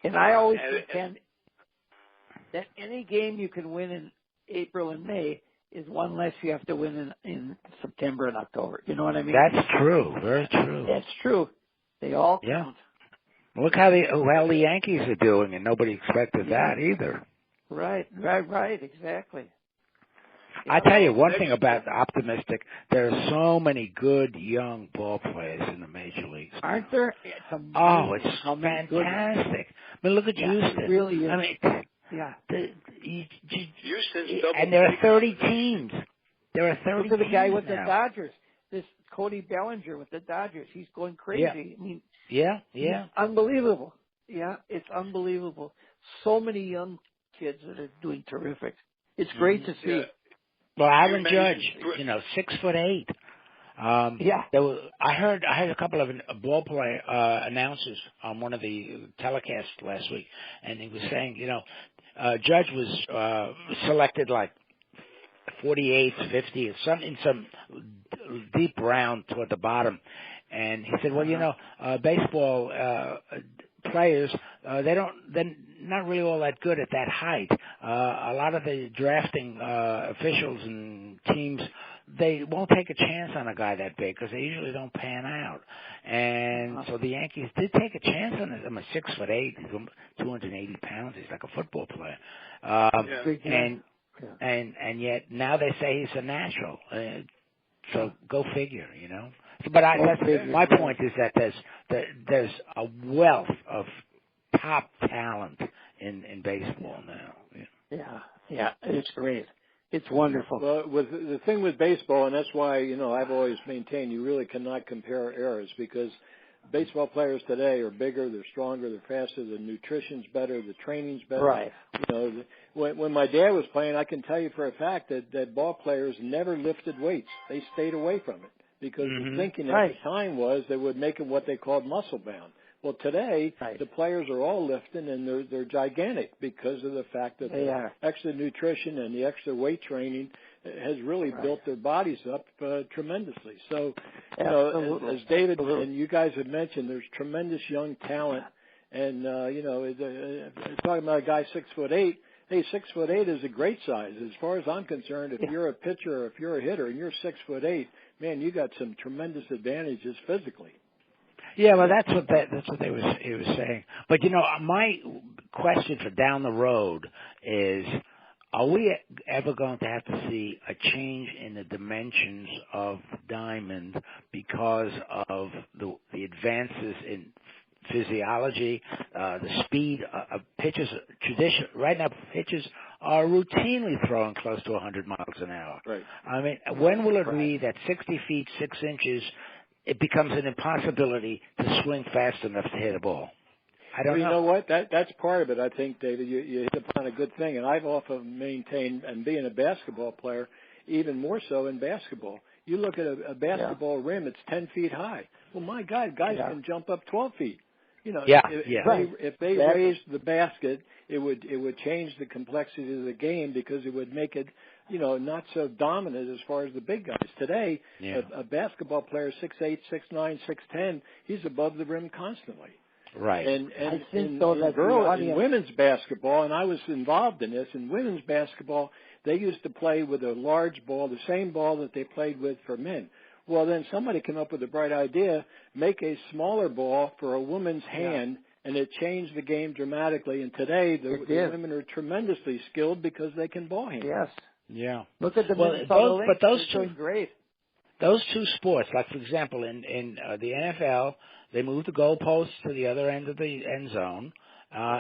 And I always contend that any game you can win in April and May is one less you have to win in September and October. You know what I mean?
That's true. Very true.
That's true. They all count.
Look how the Yankees are doing, and nobody expected that either.
Right, exactly.
I tell you one thing about optimistic. There are so many good young ball players in the major leagues.
Aren't there?
It's fantastic. I mean, look at Houston.
It really is.
I mean,
Houston's double.
And there are 30 teams. There are 30
Look at the guy with
now.
the Dodgers. This Cody Bellinger with the Dodgers. He's going crazy.
Yeah.
I mean,
Yeah.
unbelievable. Yeah, it's unbelievable. So many young kids that are doing terrific. It's great to see.
Yeah.
Well, Aaron Judge, 6'8". I heard a couple of ball play announcers on one of the telecasts last week, and he was saying, Judge was selected like 48th, 50th, in some deep round toward the bottom, and he said, well, baseball players, they're not really all that good at that height. A lot of the drafting officials and teams, they won't take a chance on a guy that big because they usually don't pan out. And so the Yankees did take a chance on him. I'm 6'8", he's 280 pounds. He's like a football player. And yet now they say he's a natural. So go figure, But my point is that there's a wealth of top talent in baseball now.
Yeah, it's great. It's wonderful.
Well, the thing with baseball, and that's why, I've always maintained you really cannot compare eras because baseball players today are bigger, they're stronger, they're faster, the nutrition's better, the training's better.
Right.
When my dad was playing, I can tell you for a fact that ball players never lifted weights. They stayed away from it because the thinking at the time was they would make it what they called muscle bound. Well, today, the players are all lifting, and they're gigantic because of the fact that the extra nutrition and the extra weight training has really built their bodies up tremendously. So, as David and you guys have mentioned, there's tremendous young talent. And, talking about a guy 6'8", hey, 6'8" is a great size. As far as I'm concerned, if you're a pitcher or if you're a hitter and you're 6'8", man, you got some tremendous advantages physically.
Yeah, well, that's what he was saying. But my question for down the road is: are we ever going to have to see a change in the dimensions of diamond because of the advances in physiology, the speed of pitches? Right now, pitches are routinely throwing close to 100 miles an hour.
Right.
I mean, when will it be that 60 feet 6 inches? It becomes an impossibility to swing fast enough to hit a ball. I don't know.
You know what? That's part of it, I think, David. You hit upon a good thing. And I've often maintained, and being a basketball player, even more so in basketball, you look at a basketball rim, it's 10 feet high. Well, my God, guys can jump up 12 feet. If they raised the basket, it would change the complexity of the game because it would make it, not so dominant as far as the big guys. Today, a basketball player 6'8", 6'9", 6'10", he's above the rim constantly.
Right.
And
I think
in women's basketball, and I was involved in this, in women's basketball, they used to play with a large ball, the same ball that they played with for men. Well, then somebody came up with a bright idea, make a smaller ball for a woman's hand, and it changed the game dramatically. And today, the women are tremendously skilled because they can ball handle.
Yes.
Yeah.
Look at the
those two
great.
Those two sports, like for example, in the NFL, they moved the goalposts to the other end of the end zone.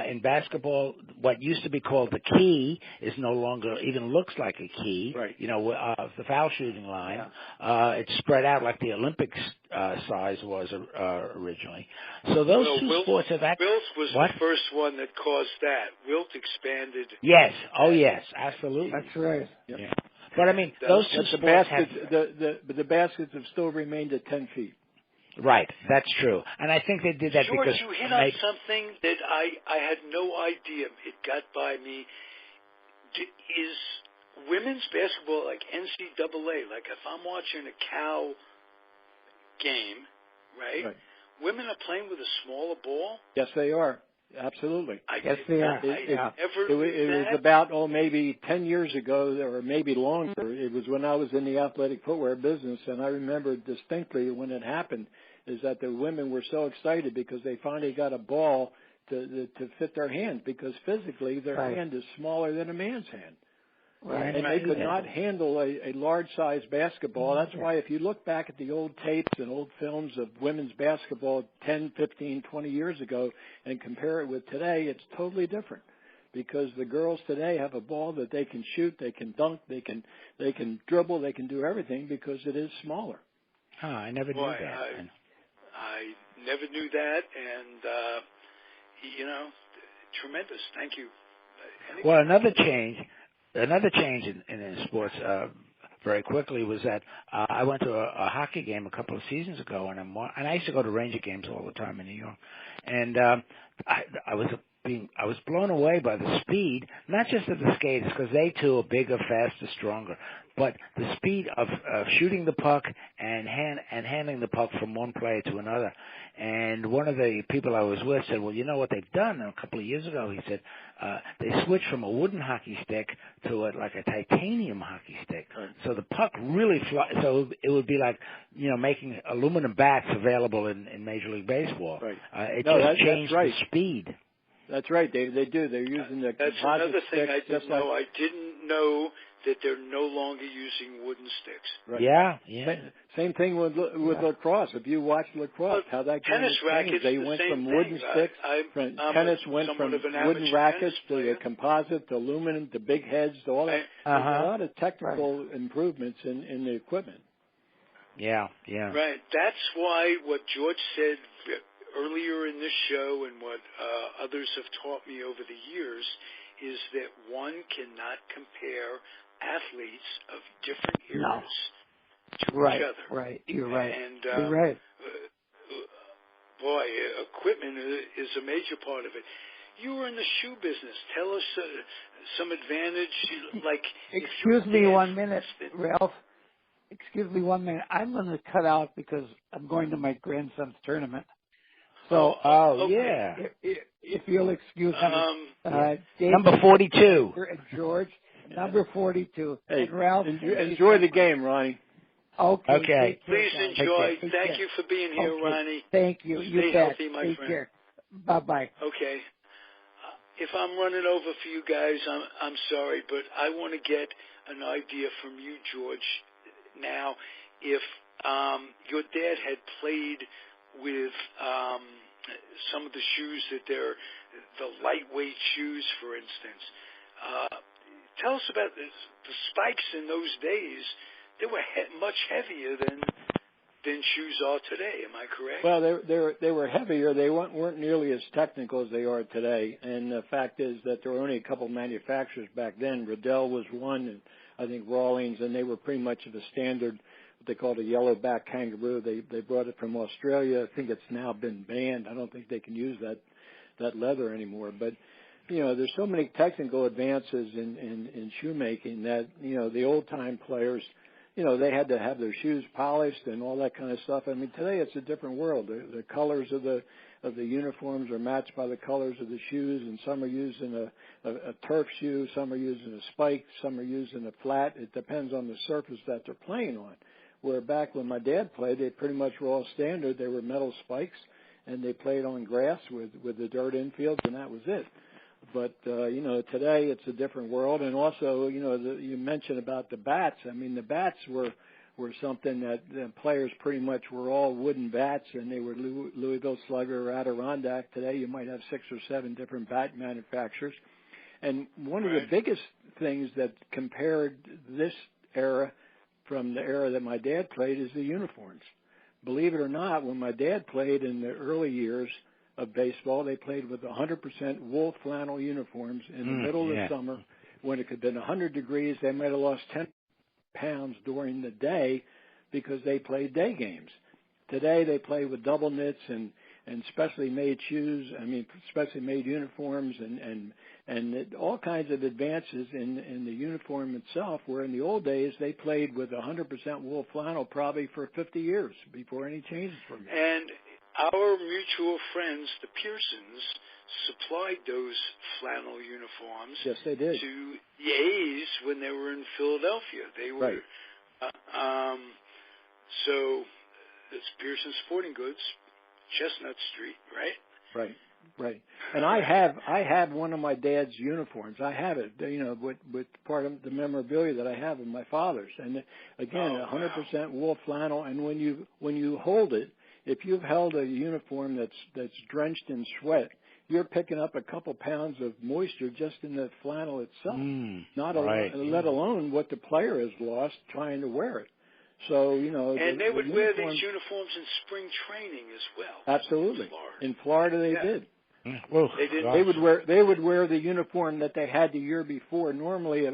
In basketball, what used to be called the key is no longer even looks like a key.
Right.
The foul shooting line. It's spread out like the Olympics size was originally. So those two sports have actually.
Wilt was the first one that caused that. Wilt expanded.
Yes. Oh, yes. Absolutely.
That's right.
Yep.
Yeah. But I mean, those two sports
the baskets have still remained at 10 feet.
Right, that's true. And I think they did that
George,
because...
you hit on something that I had no idea. It got by me. Is women's basketball like NCAA? Like if I'm watching a Cal game, right? Women are playing with a smaller ball?
Yes, they are. Absolutely.
Yes, they are.
It was about, maybe 10 years ago or maybe longer. It was when I was in the athletic footwear business, and I remember distinctly when it happened is that the women were so excited because they finally got a ball to fit their hand because physically their hand is smaller than a man's hand.
Right.
And they could not handle a large-sized basketball. That's why if you look back at the old tapes and old films of women's basketball 10, 15, 20 years ago and compare it with today, it's totally different because the girls today have a ball that they can shoot, they can dunk, they can dribble, they can do everything because it is smaller.
Oh, I never knew that.
I never knew that, and tremendous. Thank you.
Well, another change in sports very quickly was that I went to a hockey game a couple of seasons ago, and I used to go to Ranger games all the time in New York, and I was blown away by the speed, not just of the skaters, because they too are bigger, faster, stronger, but the speed of shooting the puck and handling the puck from one player to another. And one of the people I was with said, well, you know what they've done a couple of years ago? He said, they switched from a wooden hockey stick to like a titanium hockey stick. Right. So the puck really flies. So it would be like, making aluminum bats available in Major League Baseball.
Right.
Just changed the speed.
That's right, David. They do. They're using the
That's
composite
another thing
sticks.
I didn't know. I didn't know that they're no longer using wooden sticks.
Right.
Yeah.
Same thing with lacrosse. If you watch lacrosse, how that game
tennis rackets,
they went from wooden sticks. Tennis went from wooden rackets to the composite, to aluminum, to big heads, to all that. There's a lot of technical improvements in the equipment.
Yeah.
Right. That's why what George said earlier in this show and what others have taught me over the years is that one cannot compare athletes of different eras to each other.
Right. You're right.
And,
you're right.
Boy, equipment is a major part of it. You were in the shoe business. Tell us some advantage.
Excuse me 1 minute, Ralph. Excuse me 1 minute. I'm going to cut out because I'm going to my grandson's tournament. So,
okay.
if you'll excuse me, David,
number 42,
and George, number 42,
hey,
and Ralph.
Enjoy the game, Ronnie.
Okay.
Please enjoy. Thank you for being here, Ronnie.
Thank you.
Stay healthy, my friend.
Take care. Bye-bye.
Okay. If I'm running over for you guys, I'm sorry, but I want to get an idea from you, George. Now, if your dad had played with some of the shoes that they're the lightweight shoes, for instance. Tell us about the spikes in those days. They were much heavier than shoes are today. Am I correct?
Well, they were heavier. They weren't nearly as technical as they are today. And the fact is that there were only a couple manufacturers back then. Riddell was one, and I think Rawlings, and they were pretty much the standard. They called a yellowback kangaroo. They brought it from Australia. I think it's now been banned. I don't think they can use that leather anymore. But there's so many technical advances in shoemaking that the old time players, they had to have their shoes polished and all that kind of stuff. I mean, today it's a different world. The colors of the uniforms are matched by the colors of the shoes, and some are used in a turf shoe, some are used in a spike, some are used in a flat. It depends on the surface that they're playing on. Where back when my dad played, they pretty much were all standard. They were metal spikes, and they played on grass with the dirt infields, and that was it. But, today it's a different world. And also, you mentioned about the bats. I mean, the bats were something that the players pretty much were all wooden bats, and they were Louisville Slugger or Adirondack. Today you might have 6 or 7 different bat manufacturers. And one of the biggest things that compared this era from the era that my dad played is the uniforms. Believe it or not, when my dad played in the early years of baseball, they played with 100% wool flannel uniforms in the middle of the summer when it could have been 100 degrees. They might have lost 10 pounds during the day because they played day games. Today they play with double knits and specially made shoes, specially made uniforms and all kinds of advances in the uniform itself, where in the old days they played with 100% wool flannel probably for 50 years before any changes were made.
And our mutual friends, the Pearsons, supplied those flannel uniforms
yes, they did.
to the A's when they were in Philadelphia. They were, so it's Pearson Sporting Goods, Chestnut Street, right?
Right. And I have one of my dad's uniforms. I have it, with part of the memorabilia that I have of my father's. And again, 100% wool flannel. And when you hold it, if you've held a uniform that's drenched in sweat you're picking up a couple pounds of moisture just in the flannel itself, let alone what the player has lost trying to wear it. So,
and they would wear these uniforms in spring training as well.
Absolutely. In Florida they did.
Well,
they would wear the uniform that they had the year before. Normally,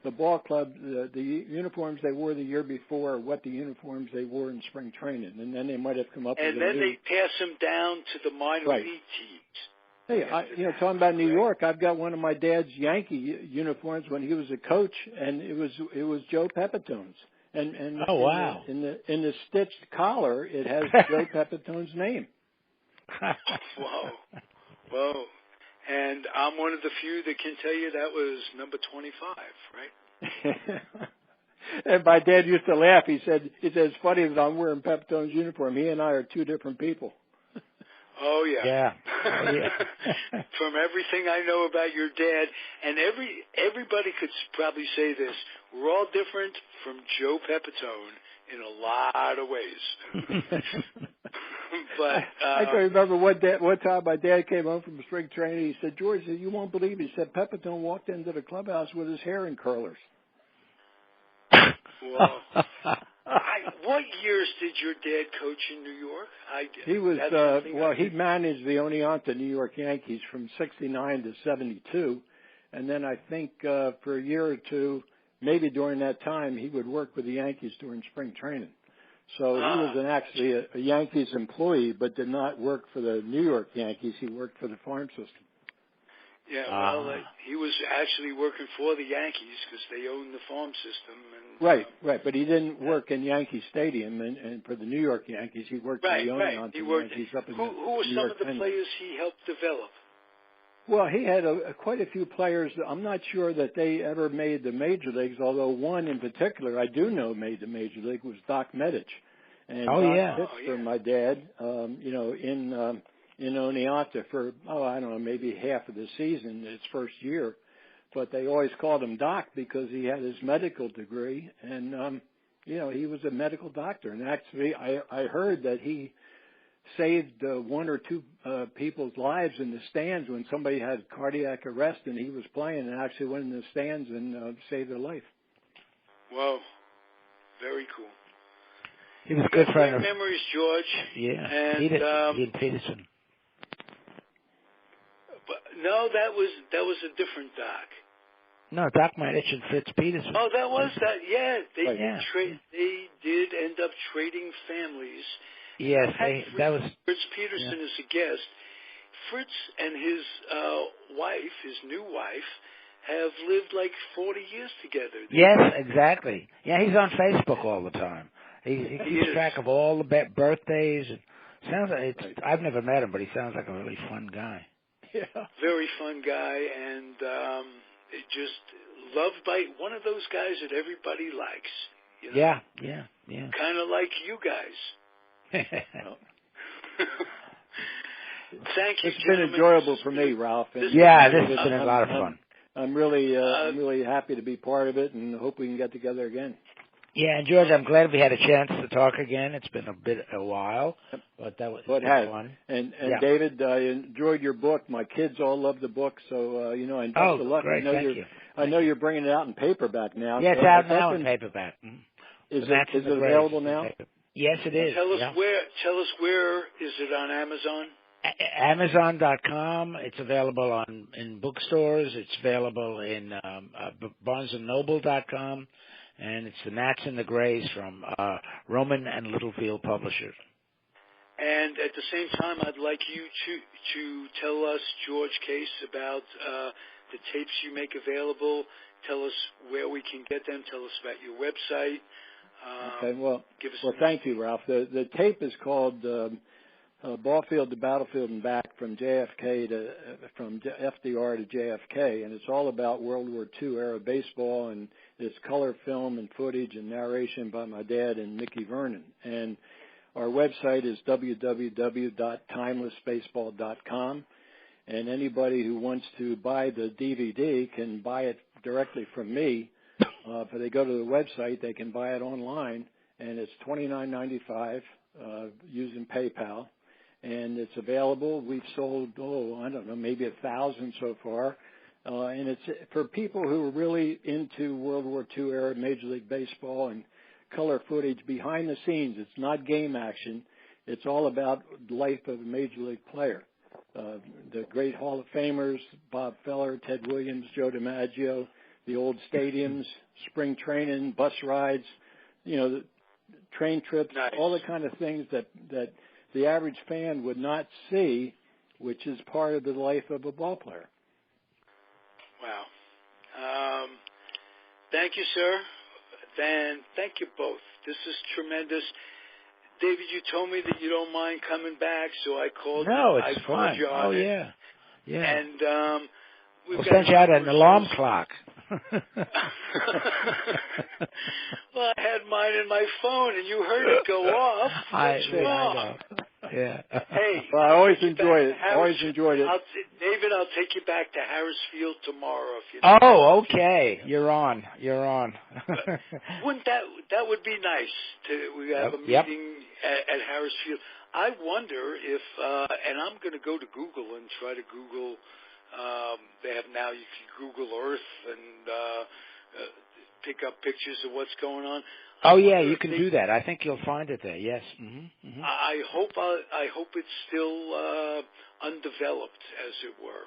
the ball club, the uniforms they wore the year before are what the uniforms they wore in spring training, and then they might have come up with
and then they pass them down to the minor league teams.
Hey, talking about New York, I've got one of my dad's Yankee uniforms when he was a coach, and it was Joe Pepitone's. And
oh wow!
In the stitched collar, it has Joe Pepitone's name.
Whoa! And I'm one of the few that can tell you that was number 25, right?
And my dad used to laugh. He said, "It's funny that I'm wearing Pepitone's uniform. He and I are two different people."
Oh yeah.
Yeah.
From everything I know about your dad, and everybody could probably say this: we're all different from Joe Pepitone in a lot of ways. But
I can remember one time my dad came home from spring training. He said, "George, you won't believe it." He said Pepitone walked into the clubhouse with his hair in curlers.
Well, what years did your dad coach in New York?
He was he managed the Oneonta New York Yankees from '69 to '72, and then I think for a year or two, maybe during that time, he would work with the Yankees during spring training. So he was actually a Yankees employee, but did not work for the New York Yankees. He worked for the farm system.
Yeah, well, he was actually working for the Yankees because they owned the farm system. And,
right. But he didn't work in Yankee Stadium, and for the New York Yankees, he worked for the Oneonta Yankees up in
Who were some of the players he helped develop?
Well, he had quite a few players. I'm not sure that they ever made the major leagues, although one in particular I do know made the major league was Doc Medich. And Doc pitched for my dad, in Oneonta for, I don't know, maybe half of the season, his first year. But they always called him Doc because he had his medical degree, and, he was a medical doctor. And actually, I heard that he saved one or two people's lives in the stands when somebody had cardiac arrest and he was playing, and actually went in the stands and saved their life.
Wow. Very cool.
He was a good friend of
memories, George.
Yeah.
And
Ian Peterson.
But no, that was a different Doc.
No, Doc Medich and Fritz Peterson.
Oh, that was that. Yeah, they did end up trading families.
Yes, that was
Fritz Peterson as a guest. Fritz and his wife, his new wife, have lived like 40 years together.
Yes, exactly. Yeah, he's on Facebook all the time. He keeps track of all the birthdays. Sounds like I've never met him, but he sounds like a really fun guy.
Yeah,
very fun guy, and just loved by one of those guys that everybody likes. You know?
Yeah.
Kind of like you guys. Thank you.
It's been enjoyable for me, Ralph.
This has been a lot of fun.
I'm really happy to be part of it, and hope we can get together again.
Yeah, and George, I'm glad we had a chance to talk again. It's been a while, but that was fun.
And David, I enjoyed your book. My kids all love the book, so and best of luck.
Great, thank you.
I know you're bringing it out in paperback now.
Yeah, it's out now in paperback.
Is it available now?
Yes, it is.
Tell us where is it on Amazon?
Amazon.com. It's available in bookstores. It's available in BarnesandNoble.com. And it's The Nats and the Grays from Roman and Littlefield Publishers.
And at the same time, I'd like you to tell us, George Case, about the tapes you make available. Tell us where we can get them. Tell us about your website.
Okay. Well, thank you, Ralph. The tape is called Ball Field to Battlefield and Back from FDR to JFK, and it's all about World War II era baseball, and it's color film and footage and narration by my dad and Mickey Vernon. And our website is www.timelessbaseball.com, and anybody who wants to buy the DVD can buy it directly from me. If they go to the website, they can buy it online, and it's $29.95 using PayPal. and it's available. We've sold, I don't know, maybe 1,000 so far. And it's for people who are really into World War II era Major League Baseball and color footage behind the scenes. It's not game action. It's all about the life of a Major League player. The great Hall of Famers, Bob Feller, Ted Williams, Joe DiMaggio, the old stadiums, spring training, bus rides, the train trips, all the kind of things that the average fan would not see, which is part of the life of a ball player.
Wow. Thank you, sir. Dan, thank you both. This is tremendous. David, you told me that you don't mind coming back, so I called you.
No, it's fine. Oh, yeah.
And
we'll send you out an alarm clock.
Well, I had mine in my phone, and you heard it go off. What's wrong?
I know. Yeah.
Hey,
well, I always enjoyed it.
David, I'll take you back to Harrisfield tomorrow if you.
Oh, okay. You're on.
Wouldn't that would be nice we have a meeting at Harrisfield. I wonder if, and I'm going to go to Google and try to Google. They have now. You can Google Earth and pick up pictures of what's going on.
Oh yeah, you can do that. I think you'll find it there. Yes. Mm-hmm. Mm-hmm.
I hope it's still undeveloped, as it were.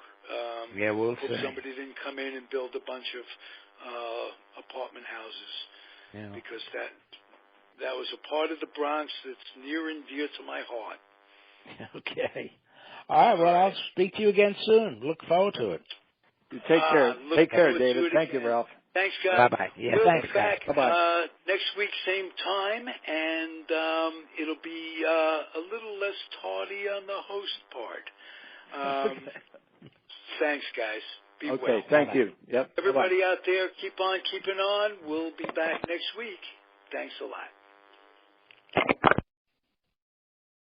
Yeah, we'll
hope
see.
somebody didn't come in and build a bunch of apartment houses, because that was a part of the Bronx that's near and dear to my heart.
Okay. All right. Well, I'll speak to you again soon. Look forward to it.
You take care. Take care, David. Thank you, Ralph.
Thanks, guys.
Bye-bye. Yeah,
we'll
thanks,
be back
Bye-bye.
next week, same time, and it'll be a little less tardy on the host part. Thanks, guys. Be well.
Okay, thank you. Yep.
Everybody out there, keep on keeping on. We'll be back next week. Thanks a lot.